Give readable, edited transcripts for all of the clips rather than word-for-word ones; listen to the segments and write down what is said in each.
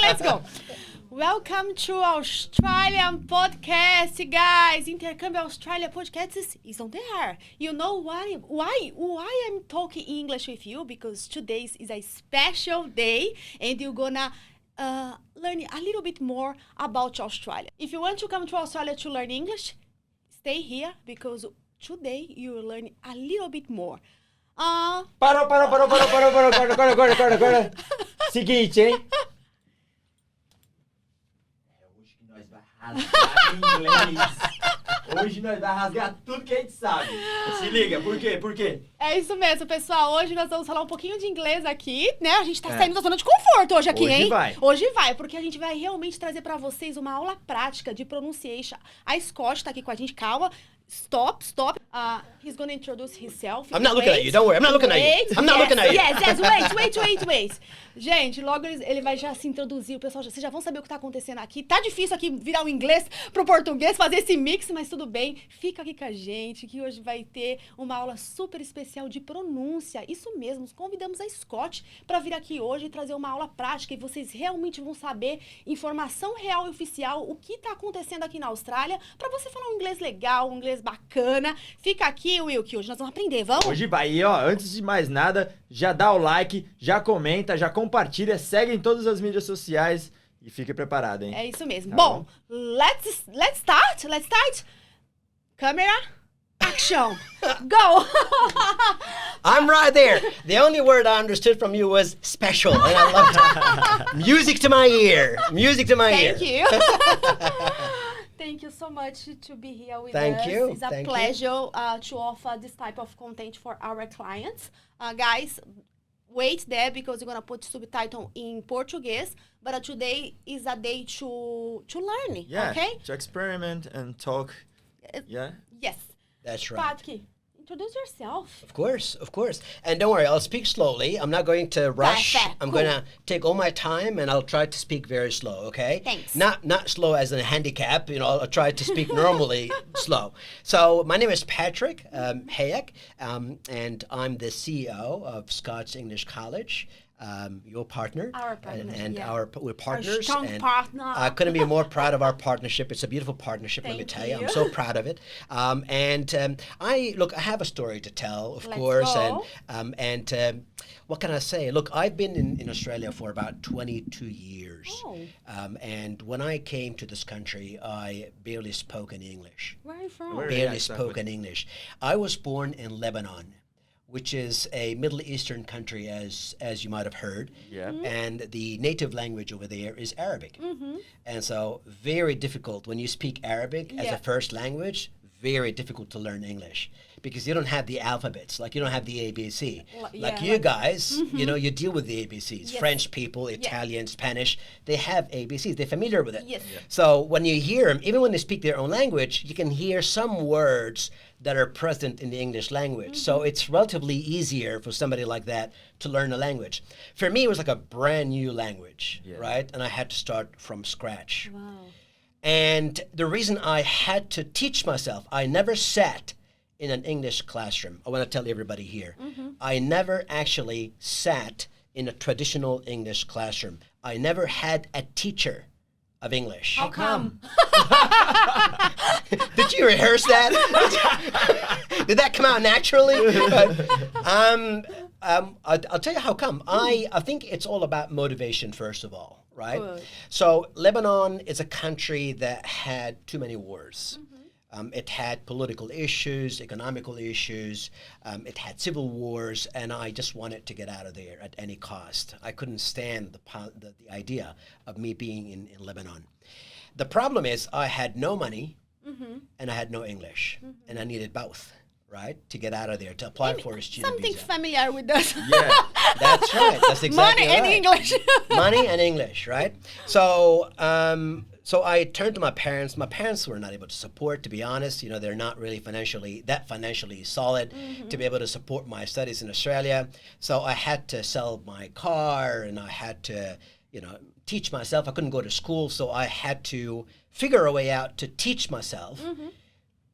let's go. Welcome to Australian podcast, guys. Intercâmbio Australia podcast is on there. You know why I'm talking English with you? Because today is a special day, and you're gonna learn a little bit more about Australia. If you want to come to Australia to learn English, stay here because today you will learn a little bit more. Parou. Seguinte, hein? Hoje que nós vai rasgar inglês. Hoje nós vai rasgar tudo que a gente sabe. Se liga, por quê? É isso mesmo, pessoal. Hoje nós vamos falar um pouquinho de inglês aqui, né? A gente tá saindo da zona de conforto hoje aqui, hein? Hoje vai, porque a gente vai realmente trazer pra vocês uma aula prática de pronunciation. A SCOTS tá aqui com a gente, calma. Stop. He's going to introduce himself. I'm not looking at you. Don't worry. I'm not looking at you. I'm not looking at you. Yes. Wait. Gente, logo ele vai já se introduzir. O pessoal, vocês já vão saber o que tá acontecendo aqui. Tá difícil aqui virar o inglês pro português, fazer esse mix, mas tudo bem. Fica aqui com a gente, que hoje vai ter uma aula super especial de pronúncia. Isso mesmo, convidamos a Scott para vir aqui hoje e trazer uma aula prática e vocês realmente vão saber informação real e oficial, o que tá acontecendo aqui na Austrália, para você falar um inglês legal, um inglês bacana. Fica aqui, Will, que hoje nós vamos aprender, vamos? Hoje vai. E ó, antes de mais nada, já dá o like, já comenta, já compartilha, segue em todas as mídias sociais e fique preparado, hein? É isso mesmo. Tá bom, let's start. Câmera, action. Go. I'm right there. The only word I understood from you was special, and I loved it. Music to my ear. Thank you. Thank you so much to be here with us. Thank you. It's a pleasure to offer this type of content for our clients. Guys, wait there because we're going to put subtitle in Portuguese. But today is a day to learn, okay? To experiment and talk. Yeah? Yes. That's right. Patki, introduce yourself. Of course. And don't worry, I'll speak slowly. I'm not going to rush. Perfect. I'm going to take all my time and I'll try to speak very slow, okay? Thanks. Not slow as a handicap, I'll try to speak normally slow. So my name is Patrick Hayek, and I'm the CEO of SCOTS English College. Your partner. Our partner, and yeah. We're partners. Our strong and partner. I couldn't be more proud of our partnership. It's a beautiful partnership, let me tell you. I'm so proud of it. I have a story to tell, of course. Go. And what can I say? Look, I've been in Australia for about 22 years. Oh. And when I came to this country, I barely spoke in English. Where are you from? Barely spoke in English. I was born in Lebanon, which is a Middle Eastern country, as you might have heard. Yeah. Mm-hmm. And the native language over there is Arabic. Mm-hmm. And so very difficult when you speak Arabic as a first language, very difficult to learn English because you don't have the alphabets, like you don't have the ABC. You guys, you deal with the ABCs. Yes. French people, Italian, Spanish, they have ABCs. They're familiar with it. Yes. Yeah. So when you hear them, even when they speak their own language, you can hear some words that are present in the English language. So it's relatively easier for somebody like that to learn a language. For me, it was like a brand new language, right? And I had to start from scratch. Wow. And the reason I had to teach myself, I never sat in an English classroom. I want to tell everybody here. Mm-hmm. I never actually sat in a traditional English classroom. I never had a teacher of English. How come? Did you rehearse that? Did that come out naturally? I'll tell you how come. I think it's all about motivation, first of all, right? Good. So Lebanon is a country that had too many wars. Mm-hmm. It had political issues, economical issues. It had civil wars, and I just wanted to get out of there at any cost. I couldn't stand the idea of me being in Lebanon. The problem is I had no money, and I had no English, and I needed both, right, to get out of there, to apply for a student Something visa. familiar with us. Yeah, that's right. That's exactly Money right. and English. Money and English, right? So I turned to my parents. My parents were not able to support, to be honest. They're not really financially solid to be able to support my studies in Australia. So I had to sell my car, and I had to, teach myself. I couldn't go to school, so I had to figure a way out to teach myself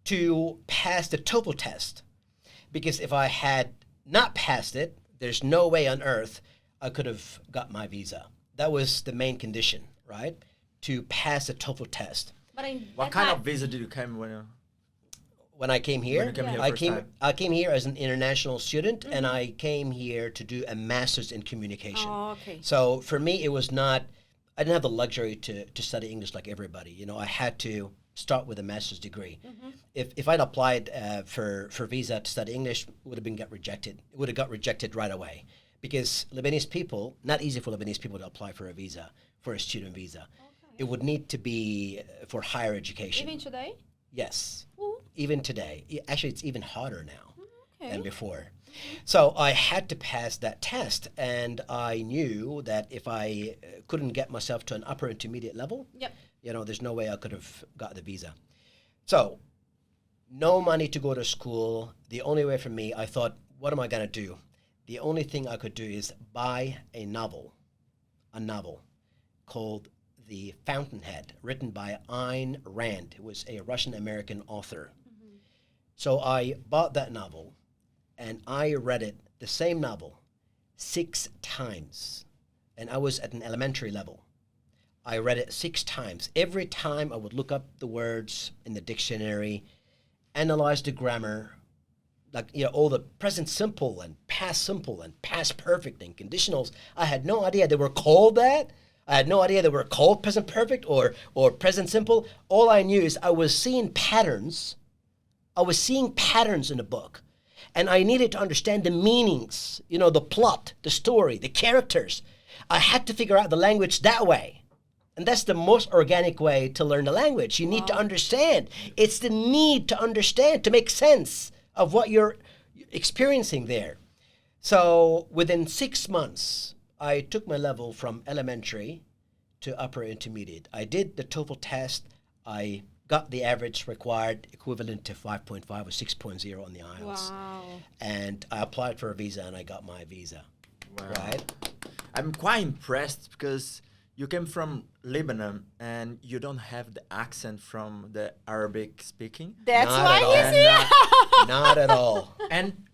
to pass the TOEFL test. Because if I had not passed it, there's no way on earth I could have got my visa. that was the main condition, right? To pass the TOEFL test. But What kind of visa did you come When I came here, When you came here first time? I came here as an international student, and I came here to do a master's in communication. Oh, okay. So for me, it was not. I didn't have the luxury to study English like everybody. You know, I had to start with a master's degree. If I'd applied for visa to study English, it would have got rejected. It would have got rejected right away, because Lebanese people, not easy for Lebanese people to apply for a visa, for a student visa. Okay. It would need to be for higher education. Even today? Yes. Ooh. Even today. Actually, it's even harder now Okay. than before. So I had to pass that test, and I knew that if I couldn't get myself to an upper intermediate level, Yep. you know, there's no way I could have got the visa. So, no money to go to school. The only way for me, I thought, what am I going to do? The only thing I could do is buy a novel called The Fountainhead, written by Ayn Rand, who was a Russian-American author. So I bought that novel, and I read it, the same novel, 6 times. And I was at an elementary level. I read it 6 times. Every time I would look up the words in the dictionary, analyze the grammar, like, you know, all the present simple and past perfect and conditionals. I had no idea they were called that. I had no idea they were called present perfect or present simple. All I knew is I was seeing patterns. I was seeing patterns in the book. And I needed to understand the meanings, you know, the plot, the story, the characters. I had to figure out the language that way. And that's the most organic way to learn the language. You need to understand. It's the need to understand, to make sense of what you're experiencing there. So within 6 months, I took my level from elementary to upper intermediate. I did the TOEFL test. I got the average required, equivalent to 5.5 or 6.0 on the IELTS. Wow. And I applied for a visa, and I got my visa. Wow. Right? I'm quite impressed because you came from Lebanon and you don't have the accent from the Arabic speaking. That's Not why at all. he's here. Not at all. And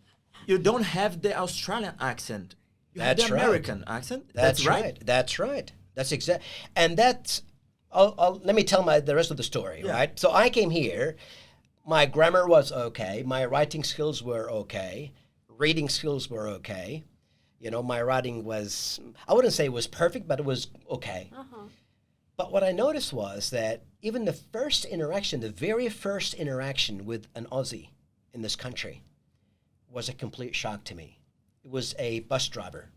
you don't have the Australian accent. You have That's the right. American accent. That's right. That's right. That's exact. And that's. Let me tell the rest of the story. Yeah. Right. So I came here. My grammar was okay. My writing skills were okay. Reading skills were okay. You know, my writing was, I wouldn't say it was perfect, but it was okay. But what I noticed was that even the very first interaction with an Aussie in this country was a complete shock to me. It was a bus driver.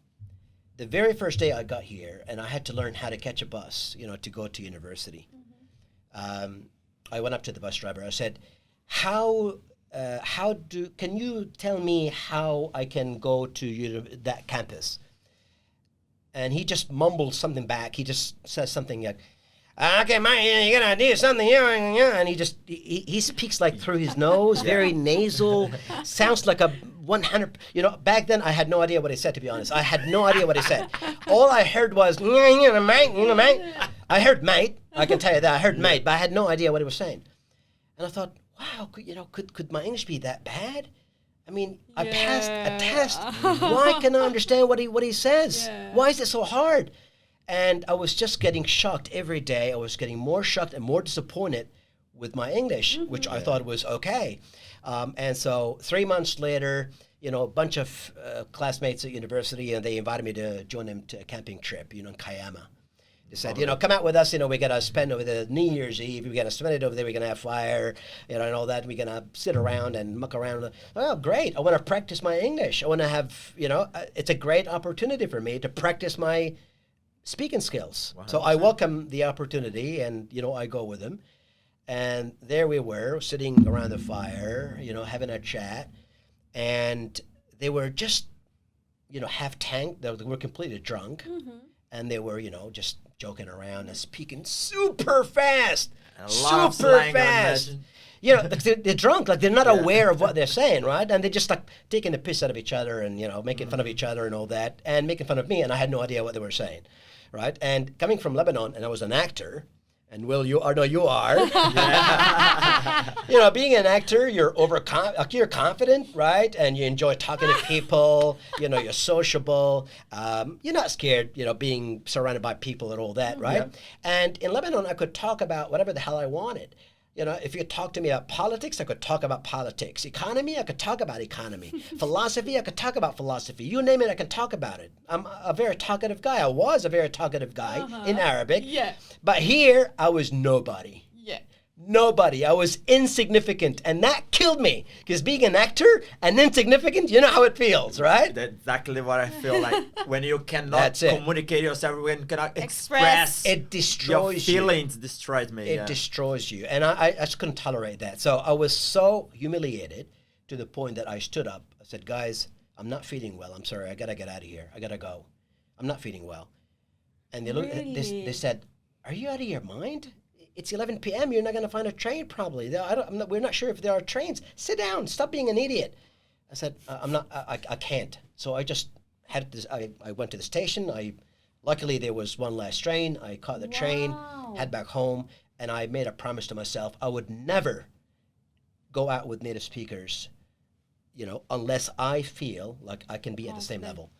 The very first day I got here, and I had to learn how to catch a bus, you know, to go to university. I went up to the bus driver. I said, can you tell me how I can go to that campus? And he just mumbled something back. He just says something like, okay, mate, you're gonna do something, yeah. And he speaks like through his nose, very nasal, sounds like a 100, you know, back then I had no idea what he said, to be honest. I had no idea what he said. All I heard was, mate. I heard mate, I can tell you that, I heard mate, but I had no idea what he was saying. And I thought, wow, could my English be that bad? I mean, I passed a test. Why can I understand what he says? Yeah. Why is it so hard? And I was just getting shocked every day. I was getting more shocked and more disappointed with my English, which I thought was okay. And so 3 months later, you know, a bunch of classmates at university, and they invited me to join them to a camping trip, you know, in Kayama. They said, you know, come out with us, you know, we're going to spend over the New Year's Eve, we're going to spend it over there, we're going to have fire, you know, and all that, we're going to sit around and muck around. Oh, great, I want to practice my English. I want to have, you know, it's a great opportunity for me to practice my speaking skills. 100%. So I welcome the opportunity, and, you know, I go with them. And there we were, sitting around the fire, you know, having a chat, and they were just, you know, half tanked, they were completely drunk, and they were, you know, just joking around and speaking super fast, super fast. You know, they're drunk, like they're not aware of what they're saying, right? And they're just like taking the piss out of each other and, you know, making fun of each other and all that, and making fun of me, and I had no idea what they were saying, right? And coming from Lebanon, and I was an actor, And Will, you are, no, you are. You know, being an actor, you're you're confident, right? And you enjoy talking to people. You know, you're sociable. You're not scared, you know, being surrounded by people and all that, right? Yeah. And in Lebanon, I could talk about whatever the hell I wanted. You know, if you talk to me about politics, I could talk about politics. Economy, I could talk about economy. Philosophy, I could talk about philosophy. You name it, I can talk about it. I'm a very talkative guy. I was a very talkative guy in Arabic. Yeah. But here, I was nobody. Yeah. Nobody. I was insignificant. And that killed me. Because being an actor and insignificant, you know how it feels, right? That's exactly what I feel like when you cannot That's it. communicate yourself, when you cannot express It your destroys you. feelings. Destroys me. It destroys you. And I just couldn't tolerate that. So I was so humiliated to the point that I stood up. I said, guys, I'm not feeling well. I'm sorry. I got to get out of here. I got to go. I'm not feeling well. And they looked. Really? They said, are you out of your mind? It's 11 p.m. You're not going to find a train probably. We're not sure if there are trains. Sit down. Stop being an idiot. I said, I'm not. I can't. So I just had this. I went to the station. Luckily there was one last train. I caught the train, head back home, and I made a promise to myself I would never go out with native speakers, you know, unless I feel like I can be at the same level.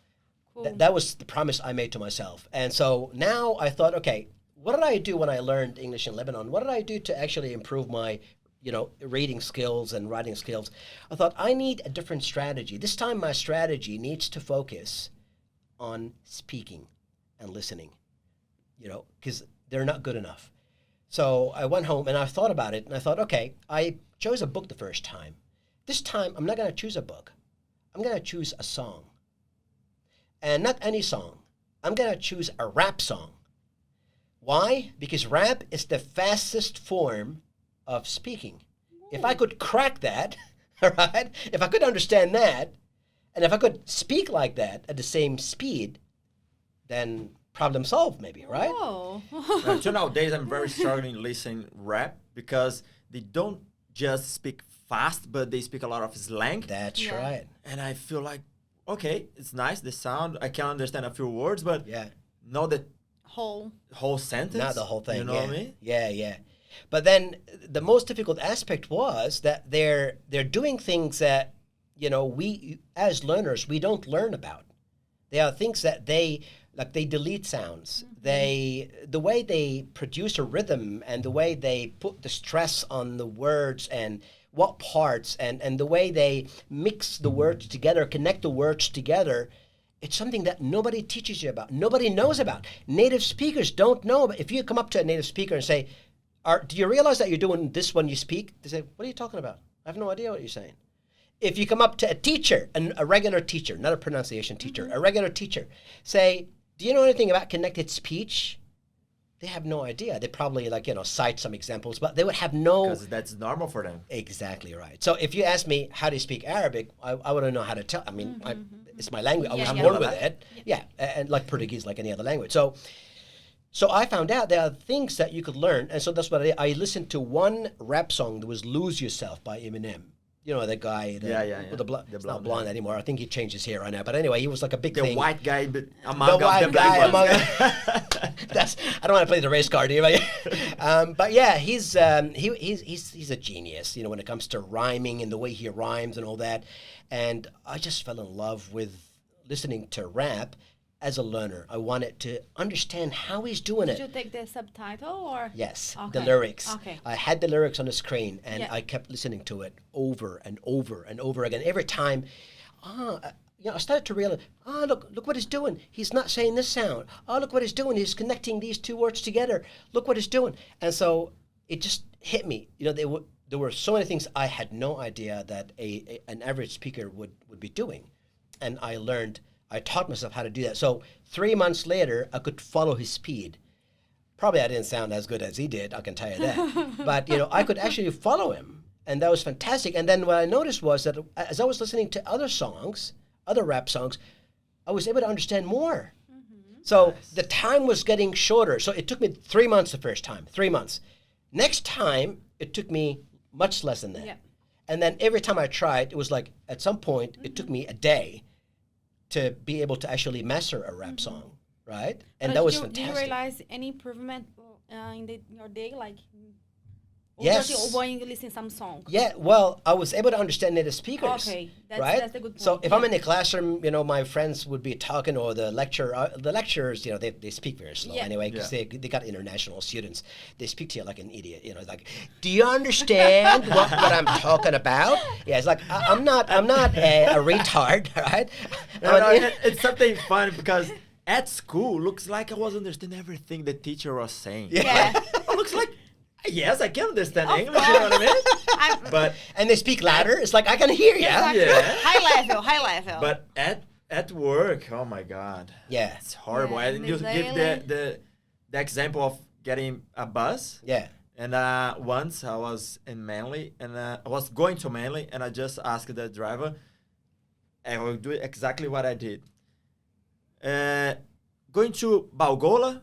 Cool. That was the promise I made to myself. And so now I thought, okay, what did I do when I learned English in Lebanon? What did I do to actually improve my, you know, reading skills and writing skills? I thought I need a different strategy. This time my strategy needs to focus on speaking and listening, you know, because they're not good enough. So I went home and I thought about it and I thought, okay, I chose a book the first time. This time I'm not going to choose a book. I'm going to choose a song. And not any song. I'm going to choose a rap song. Why? Because rap is the fastest form of speaking. If I could crack that, all right, if I could understand that, and if I could speak like that at the same speed, then problem solved maybe, right? Oh. So nowadays I'm very struggling listening rap because they don't just speak fast, but they speak a lot of slang. That's right. And I feel like, okay, it's nice, the sound, I can understand a few words, but not the whole sentence. Not the whole thing. You know what I mean? Yeah. But then the most difficult aspect was that they're doing things that, you know, we as learners, we don't learn about. There are things that they delete sounds. The way they produce a rhythm and the way they put the stress on the words and what parts and the way they mix the words together, connect the words together, it's something that nobody teaches you about. Nobody knows about. Native speakers don't know. But if you come up to a native speaker and say, do you realize that you're doing this when you speak? They say, what are you talking about? I have no idea what you're saying. If you come up to a teacher, a regular teacher, not a pronunciation teacher, a regular teacher, say, do you know anything about connected speech? They have no idea. They probably cite some examples, but they would have no... Because that's normal for them. Exactly right. So if you ask me, how do you speak Arabic? I wouldn't know how to tell. I mean, it's my language. I was born with it. Yeah, and like Portuguese, like any other language. So I found out there are things that you could learn. And so that's what I listened to one rap song that was Lose Yourself by Eminem. You know, the guy with the blonde. It's not blonde anymore. I think he changed his hair right now. But anyway, he was like a big thing. The white guy among the white guy among That's I don't want to play the race card, do you? But yeah, he's a genius, you know, when it comes to rhyming and the way he rhymes and all that. And I just fell in love with listening to rap as a learner. I wanted to understand how he's doing it. Did you take the subtitle or? Yes, Okay. the lyrics. Okay. I had the lyrics on the screen and I kept listening to it over and over and over again. Every time, I started to realize, look what he's doing. He's not saying this sound. Oh, look what he's doing. He's connecting these two words together. Look what he's doing. And so it just hit me. You know, there were so many things I had no idea that an average speaker would be doing. And I taught myself how to do that. So 3 months later, I could follow his speed. Probably I didn't sound as good as he did, I can tell you that. But, you know, I could actually follow him. And that was fantastic. And then what I noticed was that as I was listening to other songs, other rap songs, I was able to understand more. So the time was getting shorter. So it took me 3 months the first time, 3 months. Next time, it took me much less than that. Yeah. And then every time I tried, it was like at some point, it took me a day to be able to actually master a rap song. right? And that was Did you fantastic. realize any improvement in your day, like? Or Yes. just when you listen some song? Yeah, well, I was able to understand native speakers. Okay, right? that's a good point. So if yeah. I'm in a classroom, my friends would be talking, or the lecturers, they speak very slow Yeah. anyway, because they got international students. They speak to you like an idiot, like, do you understand what I'm talking about? Yeah, it's like I'm not a retard, right? It's something fun because at school looks like I was understanding everything the teacher was saying. Yeah. It looks like yes, I can understand Of English. You know what I mean? But and they speak louder. It's like I can hear you. Exactly. Yeah. High level. But at work, oh my God, Yeah, it's horrible. Yeah, And you give the example of getting a bus. yeah. And once I was in Manly, and I was going to Manly, and I just asked the driver, and I will do exactly what I did. Going to Balgola,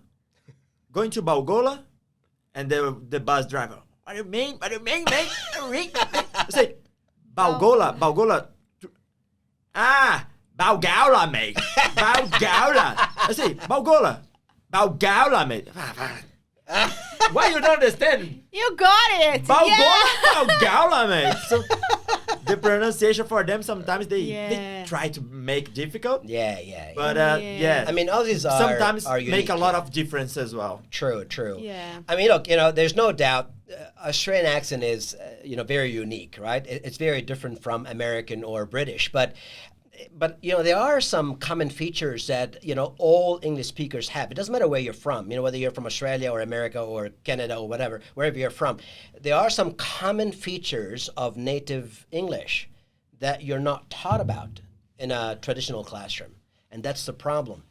and the bus driver, what do you mean? What do you mean, mate? I say, Balgola. Balgola, mate. Balgola. I say, Balgola, mate. Why you don't understand? You got it. Balgola, mate. So the pronunciation for them sometimes they Yeah. try to make difficult. Yeah. But Yeah. yeah, I mean, all these are sometimes are make unique, a lot yeah. of difference as well. True. Yeah. I mean, look, there's no doubt Australian accent is, very unique, right? It's very different from American or British, but there are some common features that, all English speakers have. It doesn't matter where you're from, whether you're from Australia or America or Canada or whatever, wherever you're from. There are some common features of native English that you're not taught about in a traditional classroom. And that's the problem.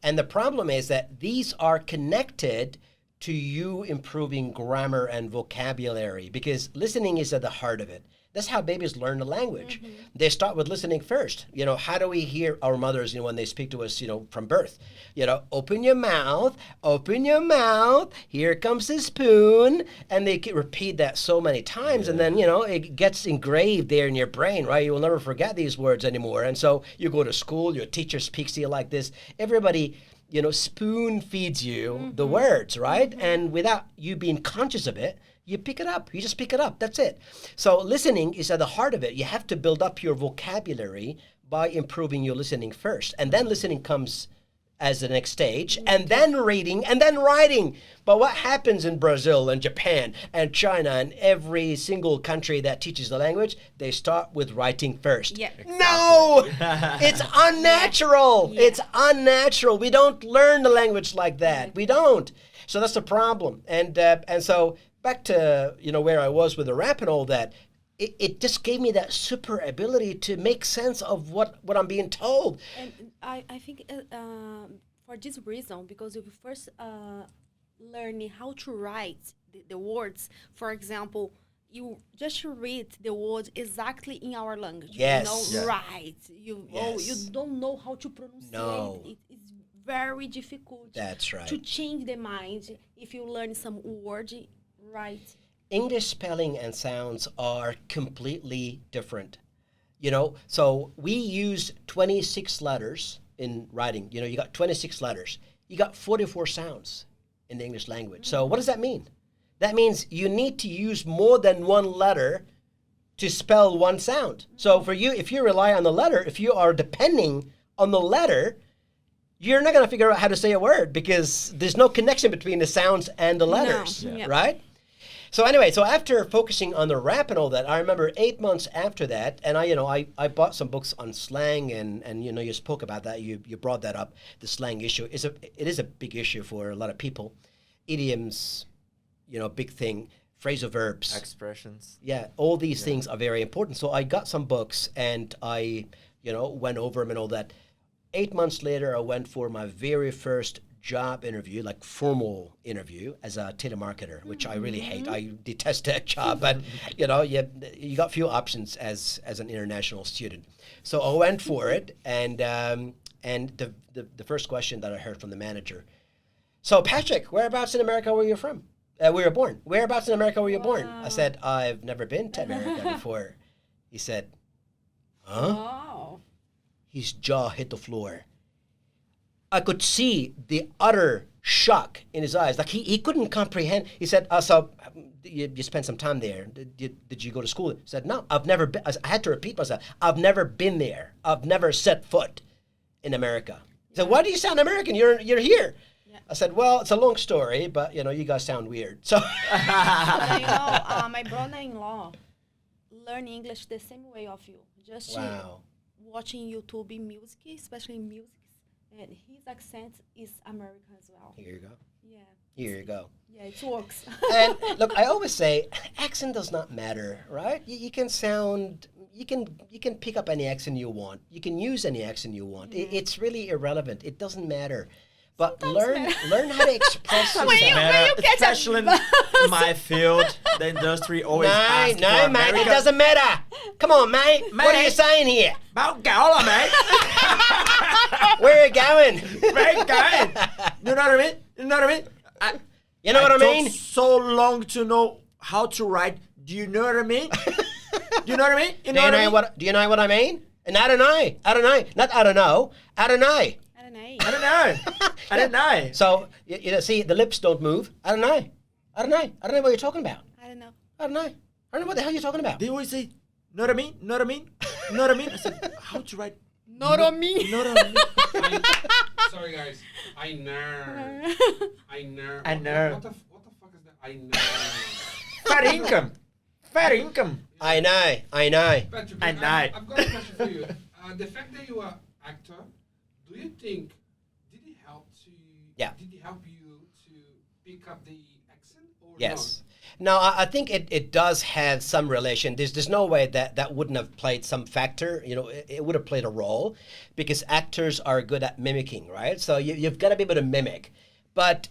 And the problem is that these are connected to you improving grammar and vocabulary, because listening is at the heart of it. That's how babies learn the language. Mm-hmm. They start with listening first. How do we hear our mothers, when they speak to us, from birth? Open your mouth, here comes the spoon. And they repeat that so many times. Yeah. And then, it gets engraved there in your brain, right? You will never forget these words anymore. And so you go to school, your teacher speaks to you like this. Everybody, spoon feeds you the words, right? Mm-hmm. And without you being conscious of it, you pick it up. You just pick it up. That's it. So listening is at the heart of it. You have to build up your vocabulary by improving your listening first. And then listening comes as the next stage, and then reading, and then writing. But what happens in Brazil and Japan and China and every single country that teaches the language, they start with writing first. Yeah. No! It's unnatural. Yeah. It's unnatural. We don't learn the language like that. We don't. So that's the problem. And so back to where I was with the rap and all that, it just gave me that super ability to make sense of what I'm being told. And I think for this reason, because if you first learning how to write the words, for example, you just read the words exactly in our language. Yes. You know, right. You don't know how to pronounce No. it. It's very difficult. That's right. To change the mind if you learn some word right. English spelling and sounds are completely different. So we use 26 letters in writing. You got 26 letters. You got 44 sounds in the English language. So what does that mean? That means you need to use more than one letter to spell one sound. So for you, if you rely on the letter, if you are depending on the letter, you're not going to figure out how to say a word because there's no connection between the sounds and the letters, right? So anyway, after focusing on the rap and all that, I remember 8 months after that, and I bought some books on slang, and you spoke about that, you brought that up, the slang issue. It is a big issue for a lot of people. Idioms, big thing, phrasal verbs. Expressions. Yeah, all these things are very important. So I got some books, and I, went over them and all that. 8 months later, I went for my very first job interview, like formal interview as a telemarketer, which I really hate. I detest that job, but you got few options as an international student. So I went for it, and the first question that I heard from the manager, so Patrick, whereabouts in America were you from? We were born. Whereabouts in America were you born? I said, I've never been to America before. He said, huh? Wow. His jaw hit the floor. I could see the utter shock in his eyes. Like he couldn't comprehend. He said, so you spent some time there. Did you go to school? He said, no, I've never been. I had to repeat myself. I've never been there. I've never set foot in America. He said, why do you sound American? You're here. Yeah. I said, well, it's a long story, but you guys sound weird. So my brother-in-law learned English the same way of you. Just watching YouTube music, especially music. And his accent is American as well. Here you go. Yeah. Here you go. Yeah, it works. And look, I always say, accent does not matter, right? You can pick up any accent you want. You can use any accent you want. Yeah. It's really irrelevant. It doesn't matter. But learn how to express yourself. When you catch especially in my field, the industry always asks No, for mate, America. it doesn't matter. Come on, mate. What are you saying here? About Gala, mate. Where are you going? Where you going? You know what I mean? You know what I mean? You know what I mean? Took so long to know how to write. Do you know what I mean? Do you know what I mean? You know what I mean? Do you know what I mean? And I don't know. Not I don't know. I don't know. I don't know. I don't know. So, see, the lips don't move. I don't know. I don't know what you're talking about. I don't know. I don't know what the hell you're talking about. They always say, know what I mean? Know what I mean? Know what I mean? I said, how to write? Not on me. Not on me. Sorry, guys. I know. I know. What the fuck is that? I know. Fat income. Fat income. I know. Patrick, I know. I've got a question for you. The fact that you are actor, do you think did it help you to pick up the accent or Yes. No, I think it does have some relation. There's no way that wouldn't have played some factor. It would have played a role because actors are good at mimicking, right? So you've got to be able to mimic. But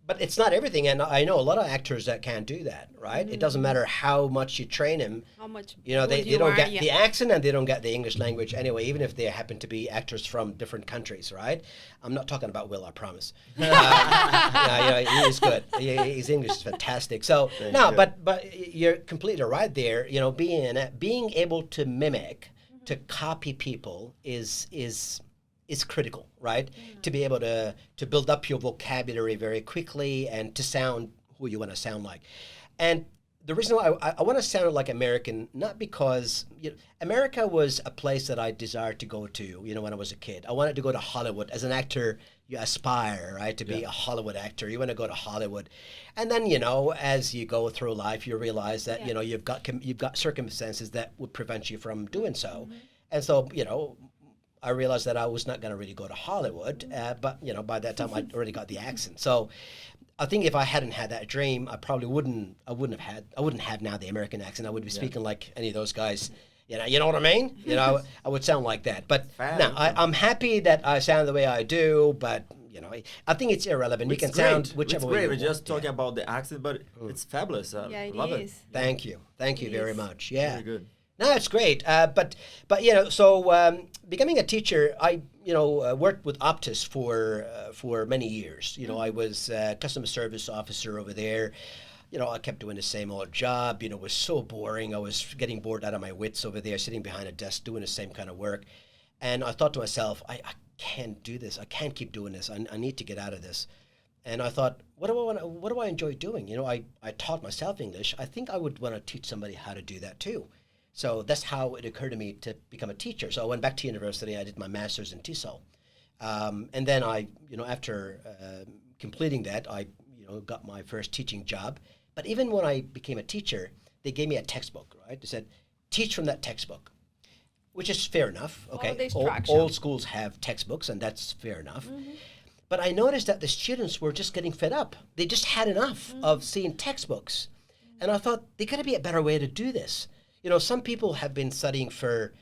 but it's not everything. And I know a lot of actors that can't do that, right? Mm-hmm. It doesn't matter how much you train them. How much they don't get the accent and they don't get the English language anyway, even if they happen to be actors from different countries, right? I'm not talking about Will, I promise. He is good. His English is fantastic. So but you're completely right there. Being able to mimic, to copy people is critical, right? Mm-hmm. To be able to build up your vocabulary very quickly and to sound who you want to sound like. And the reason why I want to sound like American, not because America was a place that I desired to go to, when I was a kid. I wanted to go to Hollywood. As an actor, you aspire, right, to be a Hollywood actor. You want to go to Hollywood. And then, as you go through life, you realize that, you've got circumstances that would prevent you from doing so. Mm-hmm. And so, I realized that I was not going to really go to Hollywood, but by that time I'd already got the accent. So I think if I hadn't had that dream, I probably wouldn't have now the American accent. I would be speaking like any of those guys. You know what I mean? I would sound like that. But no, I'm happy that I sound the way I do. But I think it's irrelevant. You can sound whichever way you want. We're just talking about the accent, but it's fabulous. It love is. it. Thank you very much. Yeah. Very good. No, it's great. But becoming a teacher, I worked with Optus for many years. I was a customer service officer over there. I kept doing the same old job. It was so boring. I was getting bored out of my wits over there, sitting behind a desk doing the same kind of work. And I thought to myself, I can't do this. I can't keep doing this. I need to get out of this. And I thought, what do I enjoy doing? I taught myself English. I think I would want to teach somebody how to do that too. So that's how it occurred to me to become a teacher. So I went back to university. I did my master's in TESOL. And then after completing that, I, got my first teaching job. But even when I became a teacher, they gave me a textbook, right? They said, teach from that textbook, which is fair enough. Okay, all schools have textbooks, and that's fair enough. Mm-hmm. But I noticed that the students were just getting fed up. They just had enough of seeing textbooks. And I thought, there got to be a better way to do this. Some people have been studying for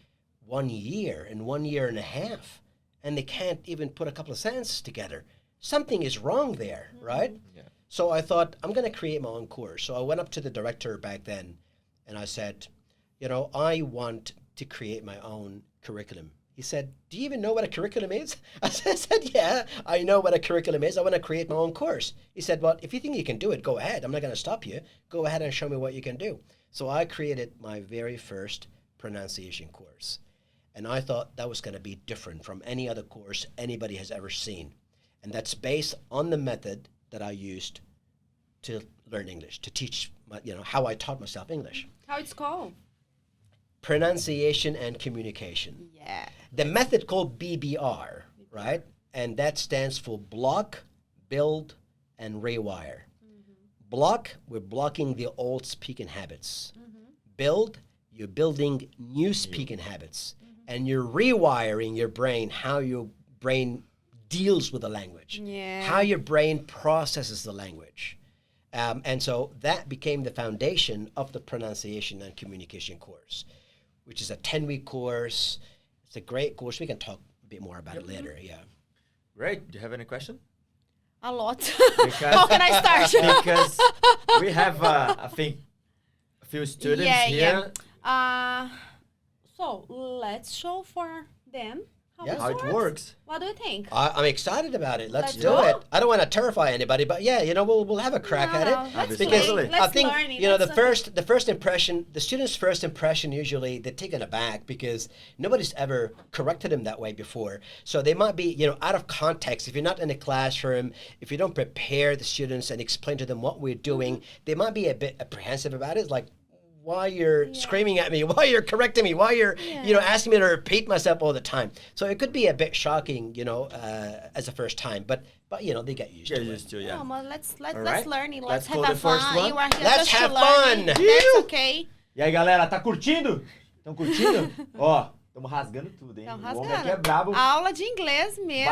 1 year and 1 year and a half, and they can't even put a couple of sentences together. Something is wrong there, right? Yeah. So I thought, I'm going to create my own course. So I went up to the director back then, and I said, I want to create my own curriculum. He said, do you even know what a curriculum is? I said, yeah, I know what a curriculum is. I want to create my own course. He said, well, if you think you can do it, go ahead. I'm not going to stop you. Go ahead and show me what you can do. So I created my very first pronunciation course. And I thought that was going to be different from any other course anybody has ever seen. And that's based on the method that I used to learn English, to teach, how I taught myself English. How it's called? Pronunciation and Communication. Yeah. The method called BBR, right? And that stands for block, build, and rewire. Block, we're blocking the old speaking habits. Build, you're building new speaking habits. And you're rewiring your brain, how your brain deals with the language, how your brain processes the language. And so that became the foundation of the Pronunciation and Communication course, which is a 10-week course. It's a great course. We can talk a bit more about it later, Great. Do you have any question? A lot. Because, how can I start? Because we have, I think, a few students here. So let's show for them how it works. What do you think? I'm excited about it. Let's do go. it. I don't want to terrify anybody, but we'll have a crack at it. Because I think the first impression, the student's first impression, usually they're taken aback because nobody's ever corrected them that way before. So they might be out of context. If you're not in a classroom, if you don't prepare the students and explain to them what we're doing, they might be a bit apprehensive about it. Like, why you're screaming at me, why you're correcting me, why you're asking me to repeat myself all the time. So it could be a bit shocking, as a first time, but they get used to it. Yeah. Well, let's right. learn it. Let's have go the fun. first one. You are here Let's just have to learn. fun. That's okay. E aí, galera, tá curtindo? Estão curtindo? Ó, estamos rasgando tudo, hein? Estamos O homem aqui é rasgando. brabo. Aula de inglês mesmo.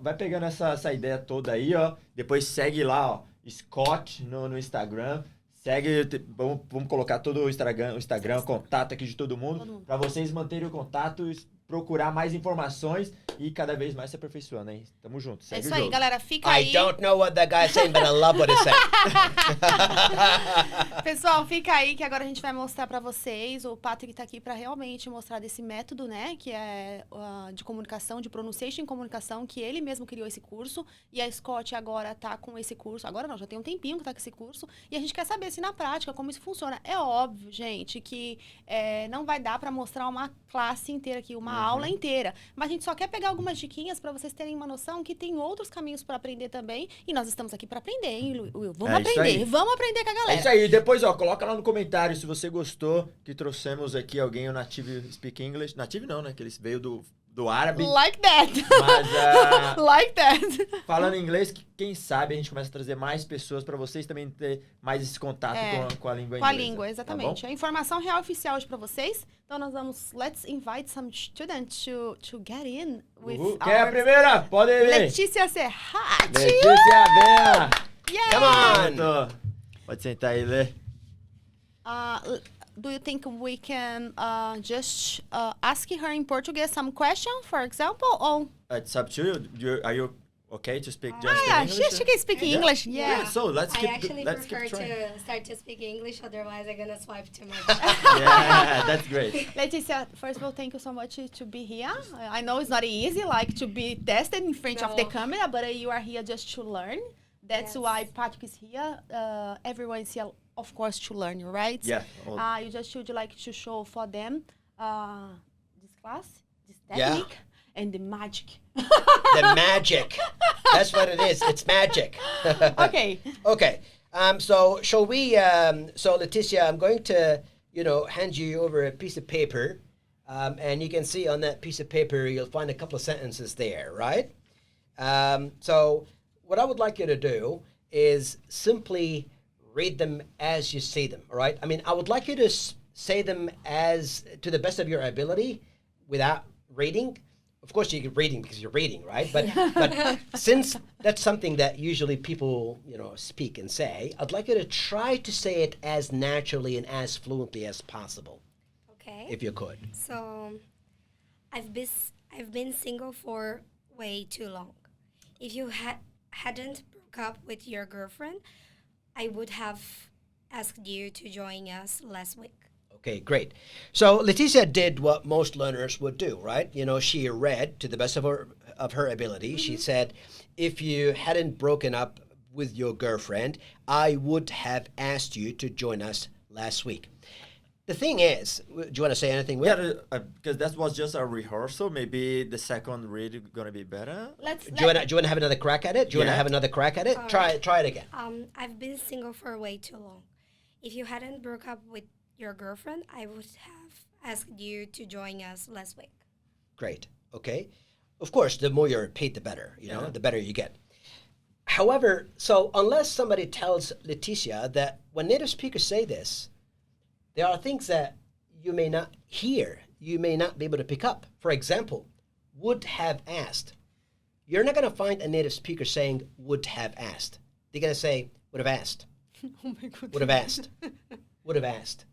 Vai pegando essa ideia toda aí, ó. Depois segue lá, ó, Scott no Instagram. Segue, vamos colocar todo o Instagram, contato aqui de todo mundo, para vocês manterem o contato, procurar mais informações e cada vez mais se aperfeiçoando, hein? Tamo junto, segue É isso o jogo. aí, galera, fica aí. I don't know what that guy's saying, but I love what he's saying. Pessoal, fica aí que agora a gente vai mostrar pra vocês. O Patrick tá aqui pra realmente mostrar desse método, né? Que é de comunicação, de Pronunciation and Communication, que ele mesmo criou esse curso. E a Scott agora tá com esse curso. Agora não, já tem um tempinho que tá com esse curso. E a gente quer saber se na prática, como isso funciona. É óbvio, gente, que não vai dar pra mostrar uma classe inteira aqui, uma aula inteira. Mas a gente só quer pegar algumas diquinhas pra vocês terem uma noção que tem outros caminhos pra aprender também. E nós estamos aqui pra aprender, hein, Will? Vamos aprender. Vamos aprender com a galera. É isso aí. Depois, ó, coloca lá no comentário se você gostou que trouxemos aqui alguém, o Native Speak English. Native não, né? Que ele veio do árabe. Like that. Mas, like that. falando inglês, quem sabe a gente começa a trazer mais pessoas para vocês também ter mais esse contato com a língua inglesa. Com a língua, exatamente. Tá a informação real oficial hoje para vocês. Então nós vamos, let's invite some students to get in with Quem é a primeira? Pode vir. Letícia Serrat. Letícia, venha. Yeah. Come on. Pode sentar aí, Lê. Do you think we can just ask her in Portuguese some question, for example? Or It's up to you. Are you okay to speak just in English? she can speak English. Yeah. So let's I keep actually let's prefer keep trying. to start to speak English, otherwise I'm gonna swipe too much. Yeah, that's great. Letícia, first of all, thank you so much to be here. I know it's not easy, like to be tested in front of the camera, but you are here just to learn. That's why Patrick is here. Everyone is here, of course, to learn, right? Yeah. You just should like to show for them this class, this technique, and the magic. The magic. That's what it is. It's magic. Okay. Okay. So shall we? So Leticia, I'm going to, hand you over a piece of paper, and you can see on that piece of paper you'll find a couple of sentences there, right? So what I would like you to do is simply read them as you see them, all right? I mean, I would like you to say them as to the best of your ability without reading. Of course, you're reading because you're reading, right? But since that's something that usually people, speak and say, I'd like you to try to say it as naturally and as fluently as possible. Okay. If you could. So, I've been single for way too long. If you hadn't broke up with your girlfriend, I would have asked you to join us last week. Okay, great. So Leticia did what most learners would do, right? She read to the best of her ability. Mm-hmm. She said, if you hadn't broken up with your girlfriend, I would have asked you to join us last week. the thing is, do you want to say anything? Yeah, because that was just a rehearsal. Maybe the second read gonna be better. Do you want to have another crack at it? Do you want to have another crack at it? All Try right. it again. I've been single for way too long. If you hadn't broke up with your girlfriend, I would have asked you to join us last week. Great. Okay. Of course, the more you repeat, the better. You know, the better you get. However, so unless somebody tells Leticia that when native speakers say this, there are things that you may not hear, you may not be able to pick up. For example, would have asked. You're not going to find a native speaker saying would have asked. They're going to say would have asked. Oh my goodness. Would have asked. Would have asked.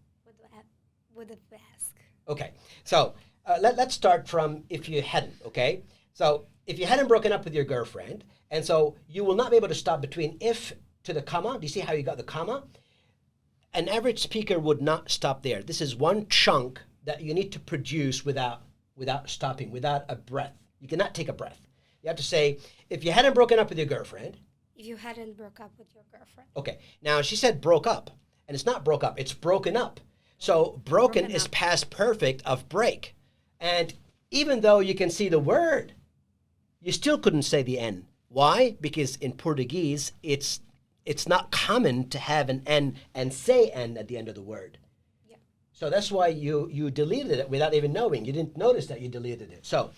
Would have asked. Okay, so let's start from if you hadn't, okay? So if you hadn't broken up with your girlfriend, and so you will not be able to stop between if to the comma. Do you see how you got the comma? An average speaker would not stop there. This is one chunk that you need to produce without stopping, without a breath. You cannot take a breath. You have to say, if you hadn't broken up with your girlfriend. If you hadn't broke up with your girlfriend. Okay, now she said broke up, and it's not broke up, it's broken up. So broken is past perfect of break. And even though you can see the word, you still couldn't say the N. Why? Because in Portuguese, it's not common to have an N and say N at the end of the word. Yeah. So that's why you deleted it without even knowing. You didn't notice that you deleted it. So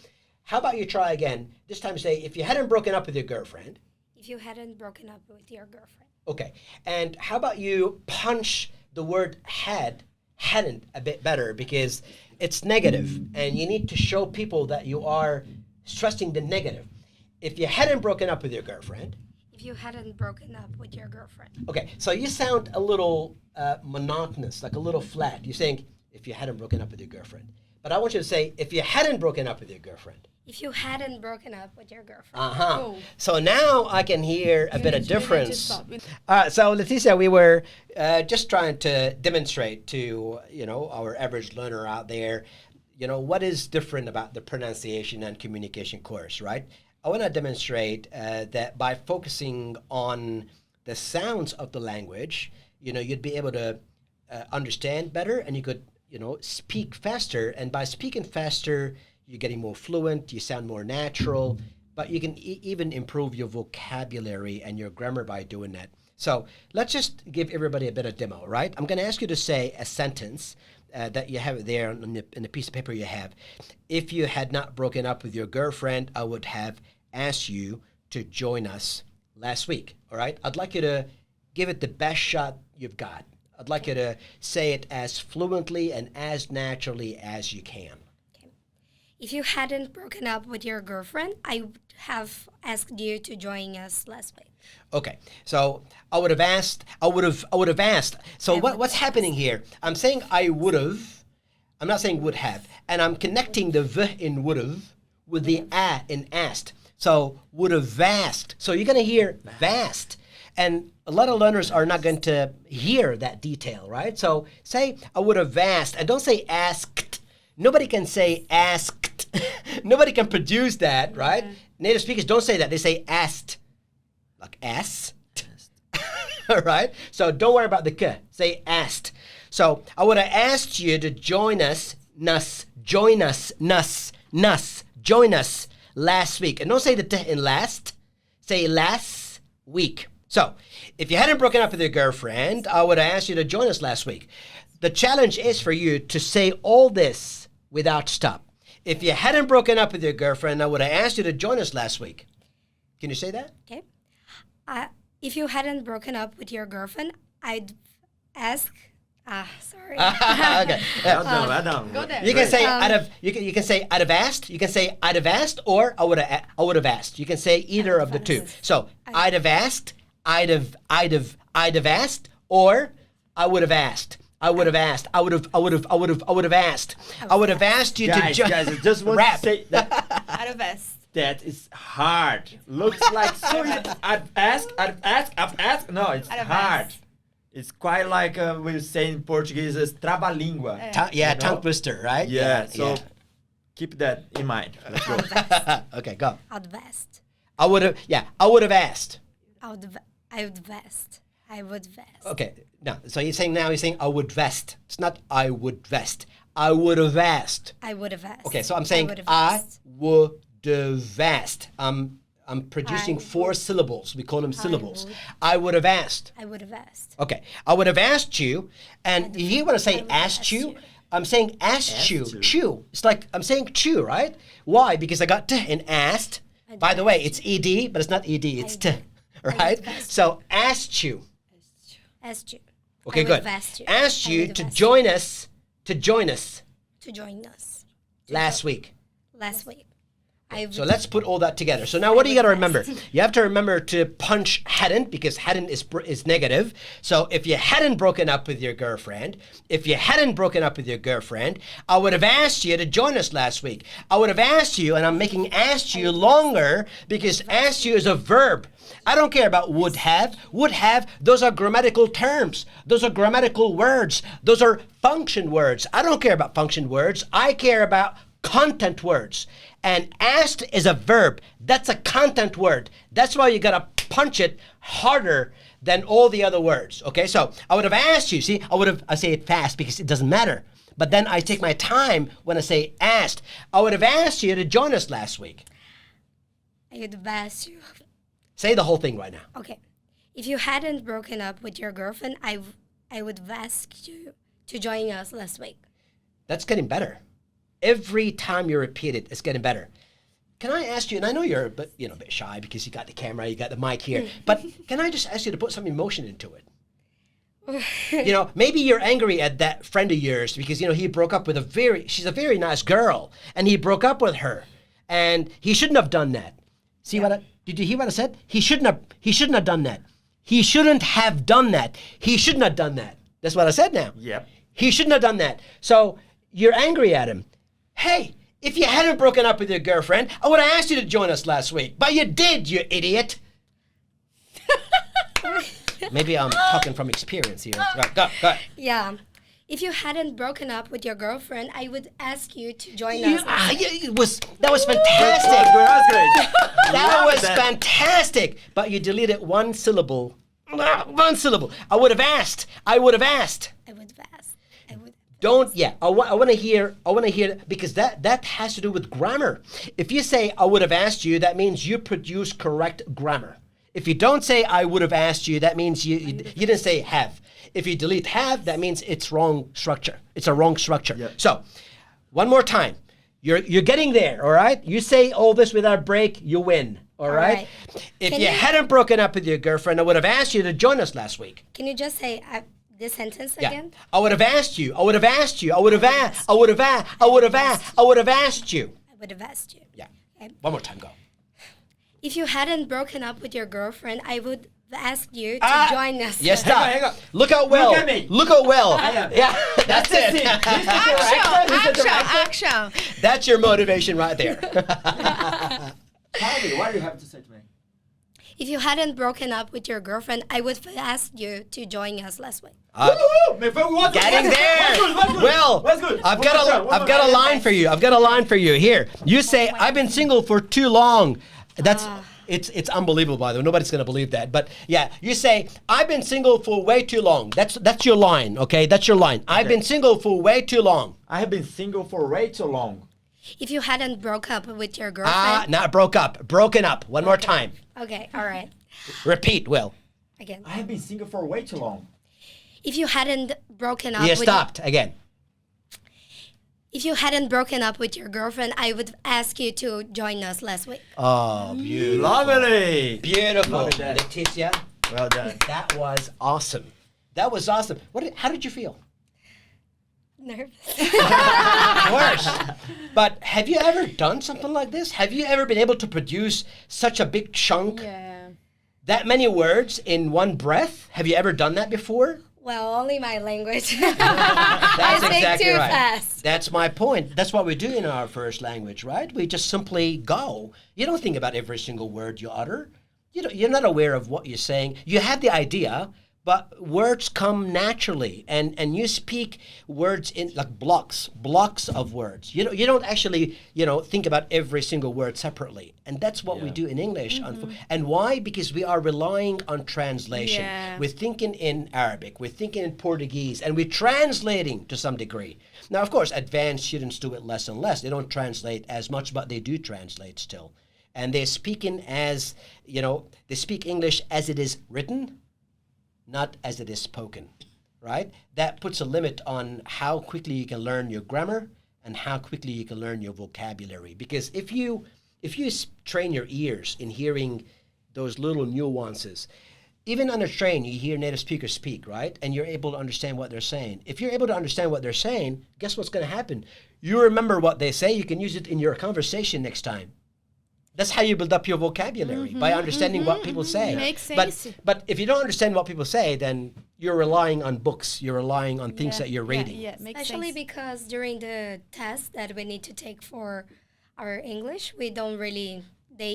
how about you try again? This time say, if you hadn't broken up with your girlfriend. If you hadn't broken up with your girlfriend. Okay. And how about you punch the word hadn't a bit better, because it's negative and you need to show people that you are stressing the negative. If you hadn't broken up with your girlfriend. If you hadn't broken up with your girlfriend. Okay, so you sound a little monotonous, like a little flat. You're saying, if you hadn't broken up with your girlfriend. But I want you to say, if you hadn't broken up with your girlfriend. If you hadn't broken up with your girlfriend. Uh-huh. Oh. So now I can hear a bit of You need to difference. stop. So Leticia, we were just trying to demonstrate to, our average learner out there, what is different about the pronunciation and communication course, right? I want to demonstrate that by focusing on the sounds of the language, you'd be able to understand better, and you could, speak faster. And by speaking faster, you're getting more fluent, you sound more natural, but you can even improve your vocabulary and your grammar by doing that. So let's just give everybody a bit of demo, right? I'm going to ask you to say a sentence that you have there in the piece of paper you have. If you had not broken up with your girlfriend, I would have asked you to join us last week, all right? I'd like you to give it the best shot you've got. I'd like you to say it as fluently and as naturally as you can. If you hadn't broken up with your girlfriend, I would have asked you to join us last week. Okay, so I would have asked. So what's happening here? I'm saying I would have. I'm not saying would have. And I'm connecting the v in would have with the a in asked. So would have asked. So you're going to hear vast. And a lot of learners are not going to hear that detail, right? So say I would have asked. And don't say asked. Nobody can say asked. Nobody can produce that, right? Yeah. Native speakers don't say that. They say asked. Like asked. All right? So don't worry about the k. Say asked. So I would have asked you to join us last week. And don't say the t in last. Say last week. So if you hadn't broken up with your girlfriend, I would have asked you to join us last week. The challenge is for you to say all this without stop. If you hadn't broken up with your girlfriend, I would have asked you to join us last week. Can you say that? Okay. If you hadn't broken up with your girlfriend, I'd ask. Sorry. Okay. I don't. Go there. You can say you can say I'd have asked. You can say I'd have asked, or I would have asked. You can say either of the two. So I'd have asked, I'd have asked, or I would have asked. I would have asked. I would have asked. I would have asked you guys, to guys, I just want to say that Out of vest. that is hard. Looks like so easy. I've asked. No, it's I've hard. asked. It's quite like we say in Portuguese, it's trava-língua. tongue twister, right? Yeah, so keep that in mind. Let's go. Okay, go. I'd vest. I would have asked. I would vest. I would vest. Okay. No. So you're saying I would vest. It's not I would vest. I would have asked. I would have asked. Okay. So I'm saying would've I asked. would have asked. I'm producing I 4 syllables. We call them syllables. I would have asked. I would have asked. Okay. I would have asked you. And you want to say would have asked asked you? you. I'm saying asked you. Asked you. Chew. It's like I'm saying chew, right? Why? Because I got t in asked. By the way, it's ed, but it's not ed. It's t. Right? asked So asked you. Asked you. Okay, I would good. have asked you. Asked I you would have to asked join us. To join us to join us last week. last week. So let's put all that together. So now what do you got to remember? You have to remember to punch hadn't, because hadn't is negative. So if you hadn't broken up with your girlfriend, I would have asked you to join us last week. I would have asked you, and I'm making asked you longer because asked you is a verb. I don't care about would have. Would have, those are grammatical terms. Those are grammatical words. Those are function words. I don't care about function words. I care about content words. And asked is a verb. That's a content word. That's why you gotta punch it harder than all the other words. Okay, so I would have asked you. See, I say it fast because it doesn't matter. But then I take my time when I say asked. I would have asked you to join us last week. I would have asked you. Say the whole thing right now. Okay. If you hadn't broken up with your girlfriend, I would have asked you to join us last week. That's getting better. Every time you repeat it, it's getting better. Can I ask you, and I know you're a bit shy because you got the camera, you got the mic here, but can I just ask you to put some emotion into it? Maybe you're angry at that friend of yours because, he broke up with she's a very nice girl, and he broke up with her, and he shouldn't have done that. See did you hear what I said? He shouldn't have done that. He shouldn't have done that. He shouldn't have done that. That's what I said now. Yep. He shouldn't have done that. So you're angry at him. Hey, if you hadn't broken up with your girlfriend, I would have asked you to join us last week. But you did, you idiot. Maybe I'm talking from experience here. Right, go. Yeah. If you hadn't broken up with your girlfriend, I would ask you to join us. That was fantastic. That was fantastic. But you deleted one syllable. One syllable. I would have asked. Don't, I want to hear, because that has to do with grammar. If you say, I would have asked you, that means you produce correct grammar. If you don't say, I would have asked you, that means you didn't say have. If you delete have, that means it's wrong structure. It's a wrong structure. Yep. So, one more time. You're getting there, all right? You say all this without break, you win, all right? If you hadn't broken up with your girlfriend, I would have asked you to join us last week. Can you just say this sentence again? I would have asked you. I would have asked you. Yeah. Okay. One more time, go. If you hadn't broken up with your girlfriend, I would ask you to join us. Yes, stop. Hang on. Look out well. Look at me. Look out well. Yeah, that's it. it. Action. That's your motivation right there. Tell me, what do you have to say to me? If you hadn't broken up with your girlfriend, I would have asked you to join us last week. Getting there. Well, I've got a line for you. Here, you say, I've been single for too long. That's it's unbelievable, by the way. Nobody's going to believe that. But yeah, you say, I've been single for way too long. That's your line, okay? That's your line. I've been single for way too long. I have been single for way too long. If you hadn't broke up with your girlfriend. Not broke up. Broken up. One more time. Okay, all right. Repeat, Will. Again. I have been single for way too long. If you hadn't broken up Again. If you hadn't broken up with your girlfriend, I would ask you to join us last week. Oh, beautiful. Lovely. Beautiful. Well done. Leticia, Well done. that was awesome. How did you feel? Nervous. Of course. But have you ever done something like this? Have you ever been able to produce such a big chunk? Yeah. That many words in one breath? Have you ever done that before? Well, only my language. That's I think exactly too right. fast. That's my point. That's what we do in our first language, right? We just simply go. You don't think about every single word you utter. You're not aware of what you're saying. You have the idea, but words come naturally, and you speak words in like blocks of words. You don't actually think about every single word separately, and that's what we do in English. And why? Because we are relying on translation. Yeah. We're thinking in Arabic, we're thinking in Portuguese, and we're translating to some degree. Now, of course, advanced students do it less and less. They don't translate as much, but they do translate still, and they're speaking as they speak English as it is written, not as it is spoken, right? That puts a limit on how quickly you can learn your grammar and how quickly you can learn your vocabulary. Because if you train your ears in hearing those little nuances, even on a train, you hear native speakers speak, right? And you're able to understand what they're saying. If you're able to understand what they're saying, guess what's going to happen? You remember what they say, you can use it in your conversation next time. That's how you build up your vocabulary, by understanding what people say. Makes sense. But if you don't understand what people say, then you're relying on books. You're relying on things that you're reading. Yeah, makes Especially sense. because during the test that we need to take for our English, they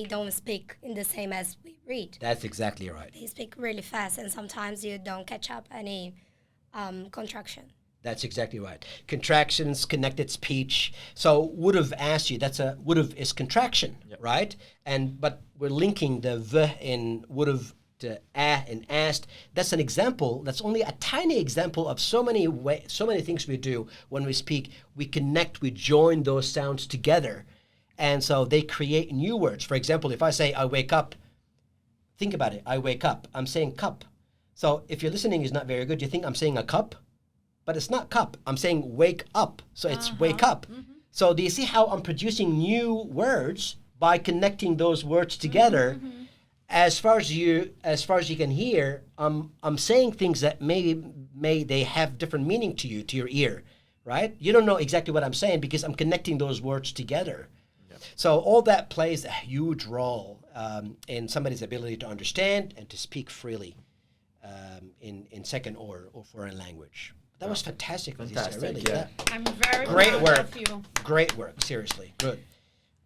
don't speak in the same as we read. That's exactly right. They speak really fast, and sometimes you don't catch up any contraction. That's exactly right. Contractions, connected speech. So would have asked you, would have is contraction, right? But we're linking the v in would have to a in asked. That's an example. That's only a tiny example of so many things we do when we speak. We connect, we join those sounds together. And so they create new words. For example, if I say I wake up, think about it. I wake up. I'm saying cup. So if your listening is not very good, you think I'm saying a cup? But it's not cup. I'm saying wake up. So it's wake up. So do you see how I'm producing new words by connecting those words together? As far as you can hear, I'm saying things that may they have different meaning to you, to your ear, right? You don't know exactly what I'm saying because I'm connecting those words together. So all that plays a huge role in somebody's ability to understand and to speak freely in second or foreign language. That was fantastic. Fantastic, Really. yeah. I'm very Great proud work. of you. Great work. Seriously, good.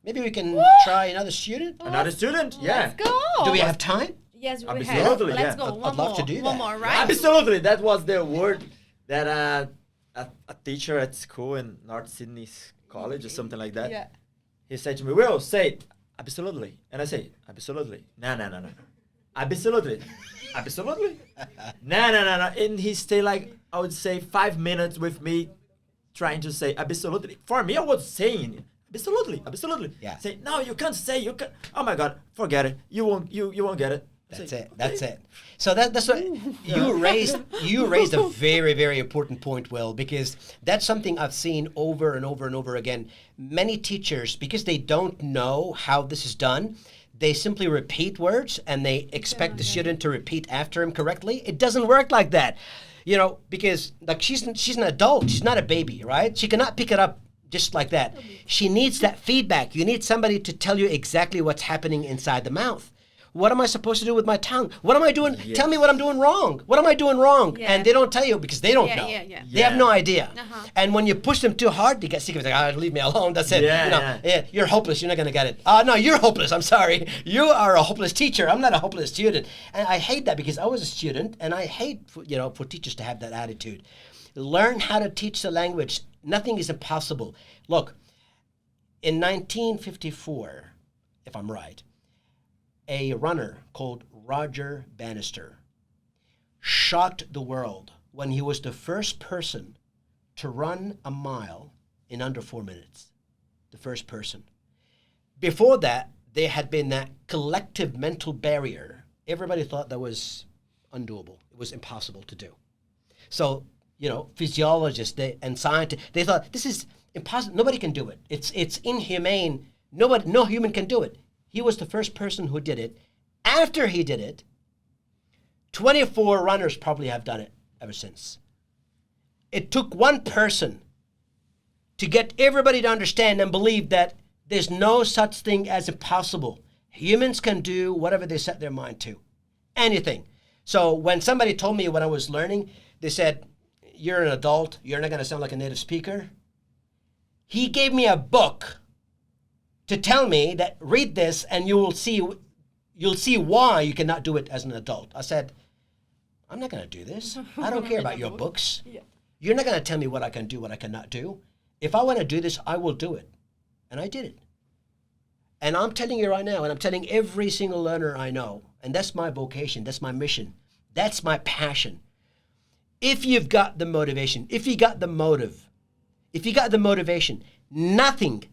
Maybe we can try another student. Another student? Yeah. Let's go. Do we have time? Yes, we Absolutely, have. Let's yeah. go. I'd love to do One that. more, right? Absolutely. That was the word that a teacher at school in North Sydney College or something like that. Yeah. He said to me, Will, say it. Absolutely. And I say, absolutely. No. Absolutely. Absolutely. No. And he stayed like, I would say 5 minutes with me trying to say absolutely. For me, I was saying absolutely. Yeah. Say, no, you can't say, you can't. Oh my God, forget it. You won't get it. That's it. So that's what you raised. You raised a very, very important point, Will, because that's something I've seen over and over and over again. Many teachers, because they don't know how this is done, they simply repeat words and they expect the student to repeat after him correctly. It doesn't work like that, because like she's an adult. She's not a baby, right? She cannot pick it up just like that. She needs that feedback. You need somebody to tell you exactly what's happening inside the mouth. What am I supposed to do with my tongue? What am I doing? Yes. Tell me what I'm doing wrong. What am I doing wrong? Yeah. And they don't tell you because they don't know. Yeah. They have no idea. Uh-huh. And when you push them too hard, they get sick of it. Like, leave me alone. That's it. Yeah. You're hopeless. You're not going to get it. No, you're hopeless. I'm sorry. You are a hopeless teacher. I'm not a hopeless student. And I hate that because I was a student, and I hate for teachers to have that attitude. Learn how to teach the language. Nothing is impossible. Look, in 1954, if I'm right, a runner called Roger Bannister shocked the world when he was the first person to run a mile in under 4 minutes. The first person. Before that, there had been that collective mental barrier. Everybody thought that was undoable. It was impossible to do. So, physiologists and scientists, they thought this is impossible. Nobody can do it. It's inhumane. No human can do it. He was the first person who did it. After he did it, 24 runners probably have done it ever since. It took one person to get everybody to understand and believe that there's no such thing as impossible. Humans can do whatever they set their mind to. Anything. So when somebody told me when I was learning, they said, you're an adult, you're not going to sound like a native speaker. He gave me a book to tell me that read this and you'll see why you cannot do it as an adult. I said, I'm not going to do this. I don't care about your books. Yeah. You're not going to tell me what I can do, what I cannot do. If I want to do this, I will do it. And I did it. And I'm telling you right now, and I'm telling every single learner I know, and that's my vocation, that's my mission, that's my passion. If you've got the motivation, if you got the motive, if you got the motivation, nothing,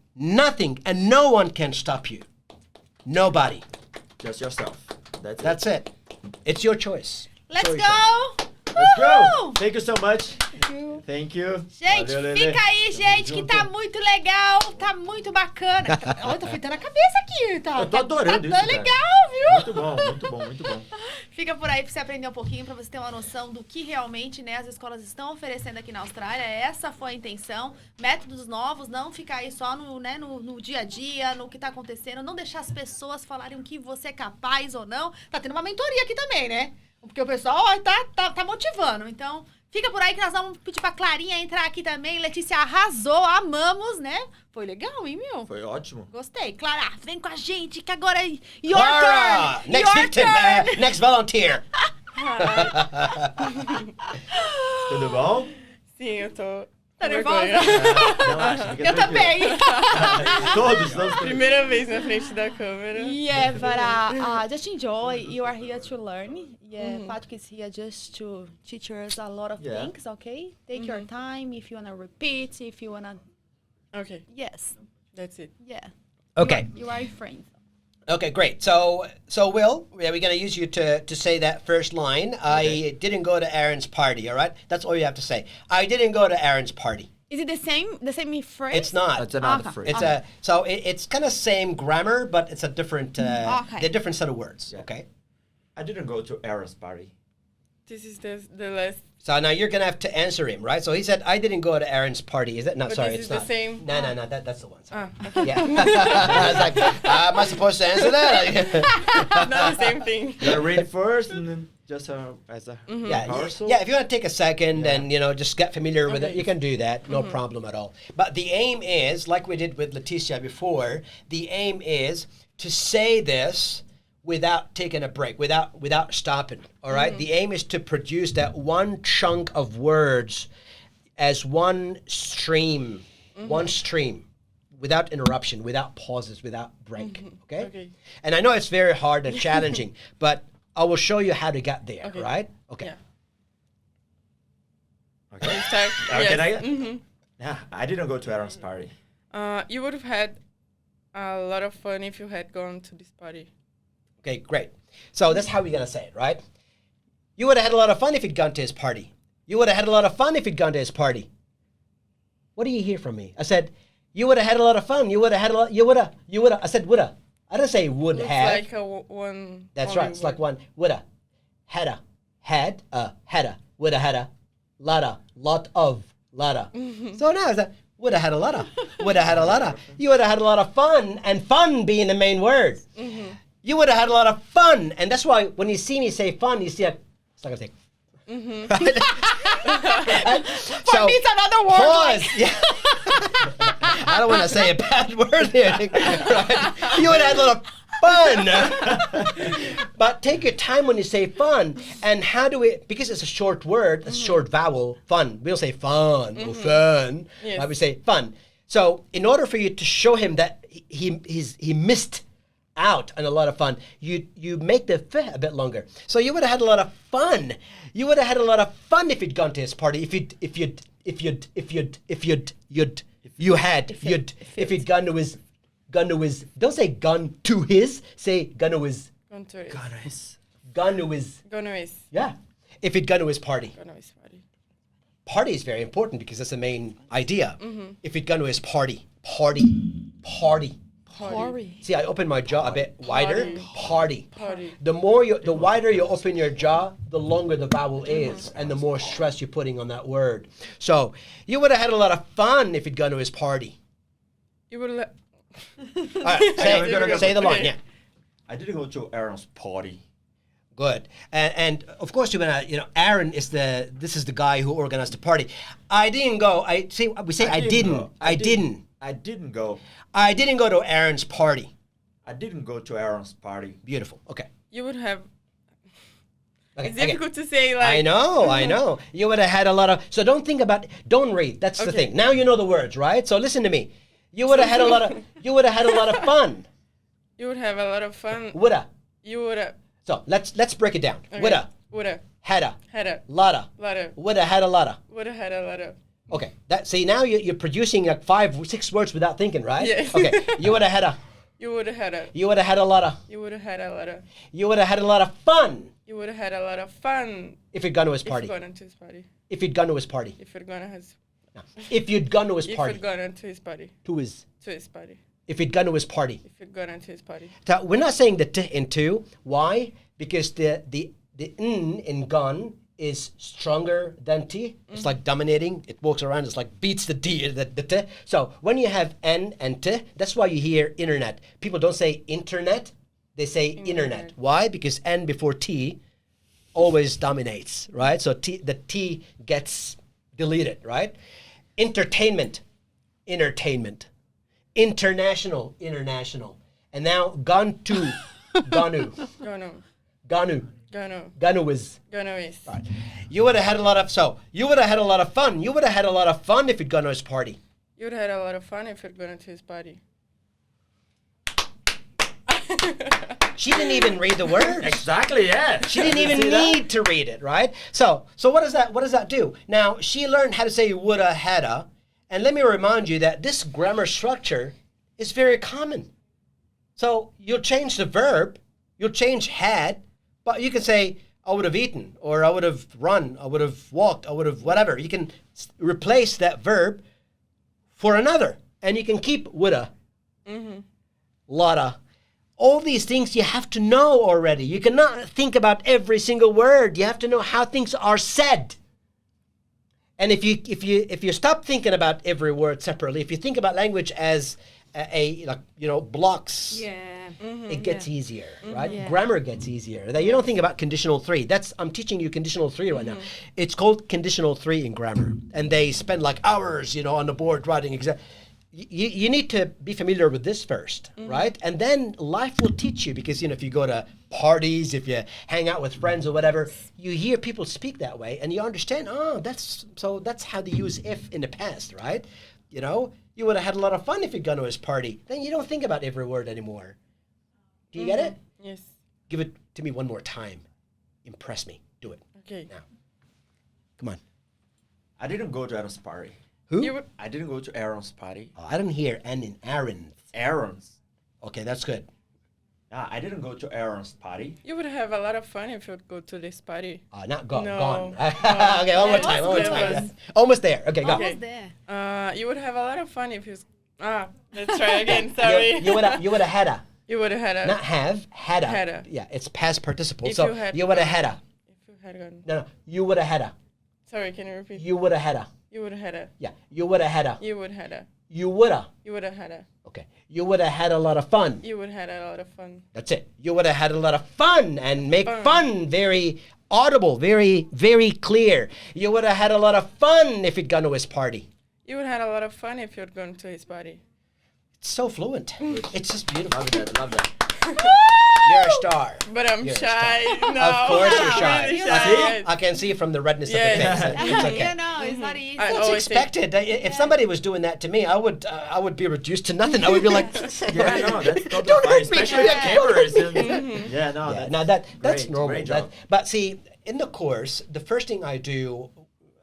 and no one can stop you. Nobody. Just yourself. That's it. It's your choice. Let's It's your go! Let's go! Uhul! Thank you so much. Thank you. Gente, Valeu, Lelê. fica aí, gente, que Tamo tá junto. muito legal, tá muito bacana. Eu tô fritando a cabeça aqui, tá? Eu tô adorando tá isso, cara. legal, viu? Muito bom, muito bom, muito bom. Fica por aí pra você aprender um pouquinho, pra você ter uma noção do que realmente, né, as escolas estão oferecendo aqui na Austrália. Essa foi a intenção. Métodos novos, não ficar aí só no dia a dia, no que tá acontecendo, não deixar as pessoas falarem o que você é capaz ou não. Tá tendo uma mentoria aqui também, né? Porque o pessoal ó, tá motivando. Então, fica por aí que nós vamos pedir pra Clarinha entrar aqui também. Letícia arrasou, amamos, né? Foi legal, hein, meu? Foi ótimo. Gostei. Clara, vem com a gente, que agora é your Clara! turn! Next Your victim, turn! next volunteer. Tudo bom? Sim, eu tô. Tá com nervosa? vergonha. Relaxa, fica Eu tranquilo. também. Todos, todos. Primeira vez na frente da câmera. Yeah, but just enjoy. You are here to learn. Yeah, Patrick is here just to teach us a lot of Yeah. things, okay? Take your time if you want to repeat, if you want to... Okay, Yes, that's it. yeah. Okay. You are friends. Okay, great. So Will, we're going to use you to say that first line. I didn't go to Aaron's party, all right? That's all you have to say. I didn't go to Aaron's party. Is it the same phrase? It's not. That's another Okay. phrase. It's kind of same grammar, but it's a different Okay. the different set of words. Yeah. Okay. I didn't go to Aaron's party. This is the last. So now you're gonna have to answer him, right? So he said, "I didn't go to Aaron's party." Is that no? But Sorry, this it's is the not. same. No. That's the one. Sorry. Okay. Yeah. I was like, am I supposed to answer that? Not the same thing. You gotta read it first and then just as a Yeah, rehearsal. yeah. If you want to take a second Yeah. and just get familiar with it, Okay. you can do that. No problem at all. But the aim is, like we did with Leticia before, the aim is to say this without taking a break, without stopping. All right. The aim is to produce that one chunk of words as one stream, without interruption, without pauses, without break. Okay. Okay. And I know it's very hard and challenging, but I will show you how to get there. Okay. Right. Okay. Yeah. Okay. Start. Can I? Mhm. Yeah, I didn't go to Aaron's party. You would have had a lot of fun if you had gone to this party. Okay, great. So that's how we're going to say it, right? You would have had a lot of fun if you'd gone to his party. You would have had a lot of fun if you'd gone to his party. What do you hear from me? I said, you would have had a lot of fun. You would have had a lot, you would have. I said, would have. I didn't say would Looks have. like one. That's only right. It's like word. one, would have, had a, would have had a, lot of. So now it's like, would have had a lot of, would have had a lot of. You would have had a lot of fun, and fun being the main word. You would have had a lot of fun, and that's why when you see me say fun, you see a, it's like a thing. For me, it's another word. Pause. Like, Yeah. I don't want to say a bad word here. Right? You would have had a lot of fun. But take your time when you say fun. And how do we, because it's a short word, a short vowel, fun. We don't say fun or fun. Yes. Right? We say fun. So in order for you to show him that he missed out on a lot of fun, you make the f a bit longer. So you would have had a lot of fun. You would have had a lot of fun if you'd gone to his party. If you'd gone to his, don't say gone to his, say gone to his, Gone to his. gone to his, Gone to his. yeah. If he'd gone to his party. Gone to his party. Party is very important because that's the main idea. If he'd gone to his party. Party. See, I opened my jaw a bit wider. Party. Party. The wider you open your jaw, the longer the vowel is, and the more stress you're putting on that word. So you would have had a lot of fun if you'd gone to his party. You would have. All right, say the line. Okay. Yeah, I didn't go to Aaron's party. good. And of course you're gonna, Aaron is this is the guy who organized the party. I didn't go. We say I didn't. go. I didn't. I didn't go. I didn't go to Aaron's party. I didn't go to Aaron's party. Beautiful. Okay. You would have. Okay, It's difficult to say like. I know. You would have had a lot of. So don't think about. Don't read. That's the thing. Now you know the words, right? So listen to me. You would have had a lot of. You would have had a lot of fun. You would have a lot of fun. Woulda. You woulda. So let's break it down. Okay. Woulda. Woulda. Hadda. Hadda. Lotta. Lotta. Woulda had a lotta. Woulda had a lot of. Okay. See now you're producing like 5-6 words without thinking, right? Yeah. Okay. You would have had a. You would have had a. You would have had a lotta. You would have had a lot of. You would have had a lot of fun. You would have had a lot of fun. If you'd gone to his If party. you'd gone to his party. If you'd gone to his party. If you'd gone to his. No. If you'd gone to his If party. you'd gone to his party. To his. To his party. If you'd gone to his party. If you'd gone to his party. So we're not saying the t in two. Why? Because the n in gone is stronger than t. It's like dominating. It walks around. It's like beats the d, the t. So when you have n and t, that's why you hear internet. People don't say internet. They say internet. Why? Because n before t always dominates, right? So the t gets deleted, right? Entertainment, entertainment. International, international. And now gone to, gonu, Gano. ganu. Gano. Ganu is. Gano is. Right. You would have had a lot of, so you would have had a lot of fun. You would have had a lot of fun if you'd gone to his party. You would have had a lot of fun if you'd gone to his party. She didn't even read the words. Exactly, yeah. She didn't even See that? need to read it, right? So what does that do? Now, she learned how to say woulda, hadda, and let me remind you that this grammar structure is very common. So you'll change the verb, you'll change had, but you can say, I would have eaten, or I would have run, I would have walked, I would have whatever. You can replace that verb for another, and you can keep woulda, lotta. All these things you have to know already. You cannot think about every single word. You have to know how things are said. And if you stop thinking about every word separately, if you think about language as blocks, it gets easier, right? Yeah. Grammar gets easier. That you don't think about conditional three. I'm teaching you conditional three right now. It's called conditional three in grammar, and they spend like hours, on the board writing exact. You need to be familiar with this first, right? And then life will teach you, because if you go to parties, if you hang out with friends or whatever, you hear people speak that way, and you understand. That's how they use if in the past, right? You would have had a lot of fun if you'd gone to his party. Then you don't think about every word anymore. Do you get it? Yes. Give it to me one more time. Impress me. Do it. Okay. Now. Come on. I didn't go to Aaron's party. Who? I didn't go to Aaron's party. Oh, I didn't hear N in Aaron. Aaron's. Okay, that's good. I didn't go to Aaron's party. You would have a lot of fun if you'd go to this party. Not gone. No. Gone. No. Okay, one more It time. was One more good. time. Almost there. Okay, go. Almost there. You would have a lot of fun if you. Let's try again. Sorry. You would have had a. You would have had a. Not have, had a. Had a. Yeah, it's past participle. If So you had you would have gone. had a. If you had gone. No, you would have had a. Sorry, can you repeat? You would have had a. You would have had a. Yeah, you would have had a. You would have had a. You would have. You would have had a. Okay. You would have had a lot of fun. You would have had a lot of fun. That's it. You would have had a lot of fun, and make Fun. fun very audible, very, very clear. You would have had a lot of fun if you'd gone to his party. You would have had a lot of fun if you'd gone to his party. It's so fluent. It's just beautiful. Love that. Love that. You're a star. But I'm You're a shy. No. Of course you're I'm shy. really See? I can see from the redness Yeah. of the face. It's okay. It's not easy. I It's always say- expected. If somebody was doing that to me, I would be reduced to nothing. I would be like, Yeah, no, that's totally Don't fine. hurt me. Especially with Yeah. cameras. And, yeah, no, yeah, that's, now that's great, normal. Great job. But see, in the course, the first thing I do,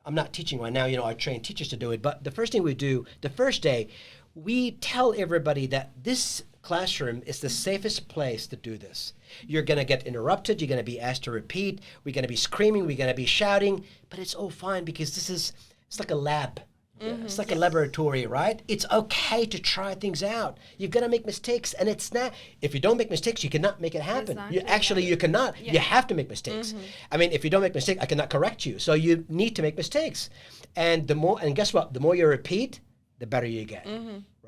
I'm not teaching right now. I train teachers to do it. But the first thing we do, the first day, we tell everybody that this classroom is the safest place to do this. You're going to get interrupted. You're going to be asked to repeat. We're going to be screaming. We're going to be shouting. But it's all fine, because it's like a lab. It's like a laboratory, right? It's okay to try things out. You've got to make mistakes, and it's not. If you don't make mistakes, you cannot make it happen. Exactly. You cannot. You have to make mistakes. I mean, if you don't make mistakes, I cannot correct you. So you need to make mistakes, and guess what? The more you repeat, the better you get,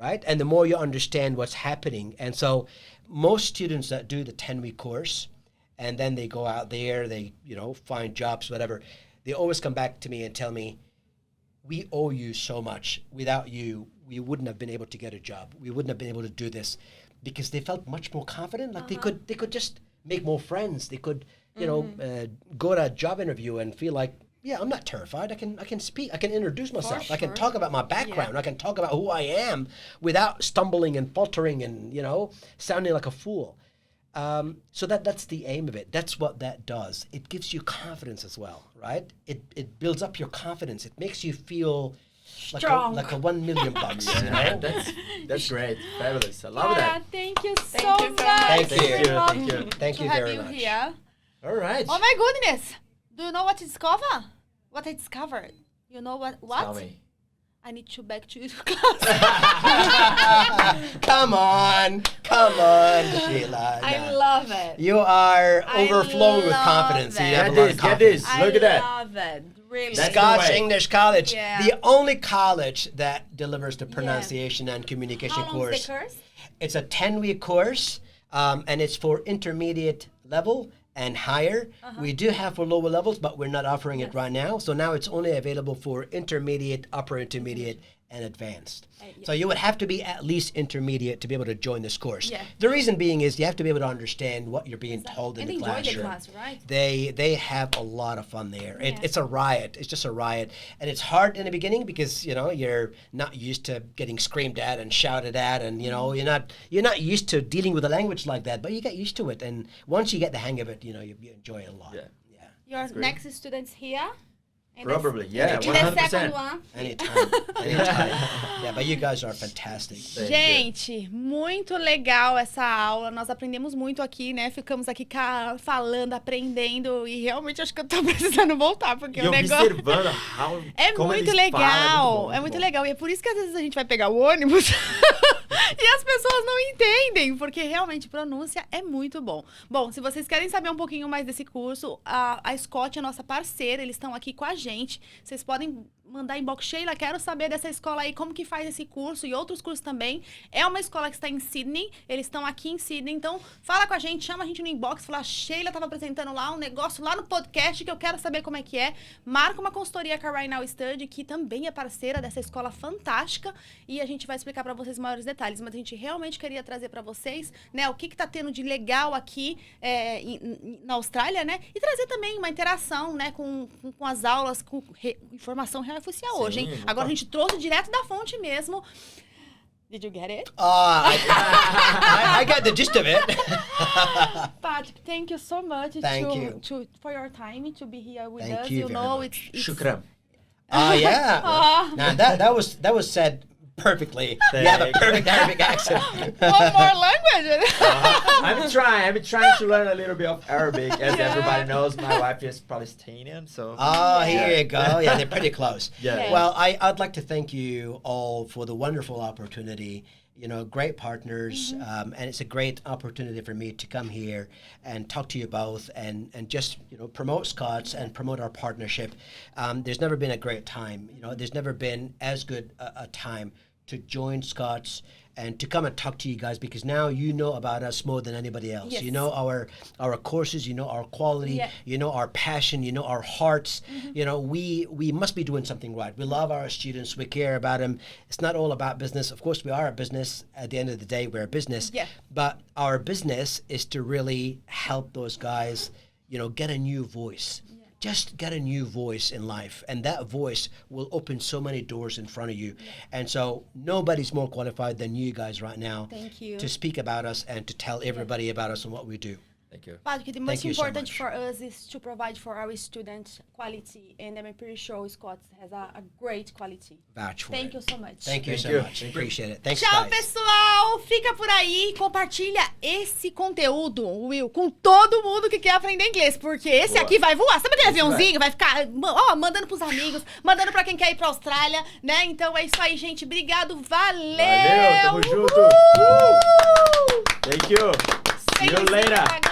right? And the more you understand what's happening. And so, most students that do the 10-week course, and then they go out there, they find jobs, whatever, they always come back to me and tell me, we owe you so much. Without you, we wouldn't have been able to get a job. We wouldn't have been able to do this, because they felt much more confident. Like they could just make more friends. They could go to a job interview and feel like, yeah, I'm not terrified. I can speak. I can introduce myself. I can talk about my background. I can talk about who I am without stumbling and faltering and, sounding like a fool. So that's the aim of it. That's what that does. It gives you confidence as well, right? It builds up your confidence. It makes you feel strong, like a $1 million bucks. That's great, fabulous. I love that. Thank you so you much. so much. Thank you very much. Here. All right. Oh my goodness! Do you know what I discovered? What I discovered? You know what? Tell me. I need to back to class. Come on, Sheila. I love it. You are overflowing with confidence. You have a lot of Get confidence. this. Look at that. I love it. Really. SCOTS English College, Yeah. the only college that delivers the pronunciation and communication How course. long's the course? It's a 10-week course, and it's for intermediate level and higher. We do have for lower levels, but we're not offering it right now. So now it's only available for intermediate, upper intermediate, and advanced. So you would have to be at least intermediate to be able to join this course. Yeah. The reason being is you have to be able to understand what you're being told in And the enjoy classroom. the class, right? They have a lot of fun there. It's a riot. It's just a riot. And it's hard in the beginning because, you're not used to getting screamed at and shouted at, and you're not used to dealing with a language like that, but you get used to it. And once you get the hang of it, you enjoy it a lot. Yeah. Your next students here? Probably, yeah, In the second 100%. one? Anytime. Yeah, but you guys are fantastic. Gente, muito legal essa aula. Nós aprendemos muito aqui, né? Ficamos aqui falando, aprendendo. E realmente acho que eu tô precisando voltar, porque o negócio... observando É como muito eles legal. falam, É muito legal. E é por isso que às vezes a gente vai pegar o ônibus e as pessoas não entendem, porque realmente pronúncia é muito bom. Bom, se vocês querem saber um pouquinho mais desse curso, a SCOTS é nossa parceira, eles estão aqui com a gente. Vocês podem mandar inbox, Sheila, quero saber dessa escola aí, como que faz esse curso e outros cursos também. É uma escola que está em Sydney, eles estão aqui em Sydney, então fala com a gente, chama a gente no inbox, fala, Sheila estava apresentando lá um negócio lá no podcast que eu quero saber como é que é. Marca uma consultoria com a Right Now Study, que também é parceira dessa escola fantástica, e a gente vai explicar para vocês maiores detalhes, mas a gente realmente queria trazer para vocês, né, o que tá tendo de legal aqui na Austrália, né, e trazer também uma interação, né, com as aulas, com informação real e oficial hoje, hein? Agora a gente trouxe direto da fonte mesmo. Did you get it? I got the gist of it. Patrick, thank you so much for your time to be here with us. Thank you very much. Shukran. Yeah. Now that was said perfectly. You have a perfect Arabic accent. One more language. I'm trying to learn a little bit of Arabic. As everybody knows, my wife is Palestinian, so... Here you go. Yeah, they're pretty close. Yeah. Well, I'd like to thank you all for the wonderful opportunity. Great partners, and it's a great opportunity for me to come here and talk to you both and just, promote SCOTS and promote our partnership. There's never been a great time. There's never been as good a time to join SCOTS and to come and talk to you guys, because now you know about us more than anybody else. Yes. You know our courses, you know our quality, you know our passion, you know our hearts. We must be doing something right. We love our students, we care about them. It's not all about business. Of course, we are a business. At the end of the day, we're a business. Yeah. But our business is to really help those guys, get a new voice. Just get a new voice in life, and that voice will open so many doors in front of you. And so nobody's more qualified than you guys right now. Thank you. To speak about us and to tell everybody about us and what we do. Thank you. Patrick, the most you so important much. for us is to provide for our students quality, and I'm pretty sure SCOTS has a great quality. Vouch for Thank it. you so much. Thank you so you. much. Appreciate it. Thanks, Tchau, guys. pessoal! Fica por aí, compartilha esse conteúdo, Will, com todo mundo que quer aprender inglês, porque esse aqui vai voar. Sabe aquele aviãozinho? Vai ficar, mandando pros amigos, mandando pra quem quer ir pra Austrália, né? Então é isso aí, gente. Obrigado, valeu! Valeu, tamo junto! Thank you. See you later.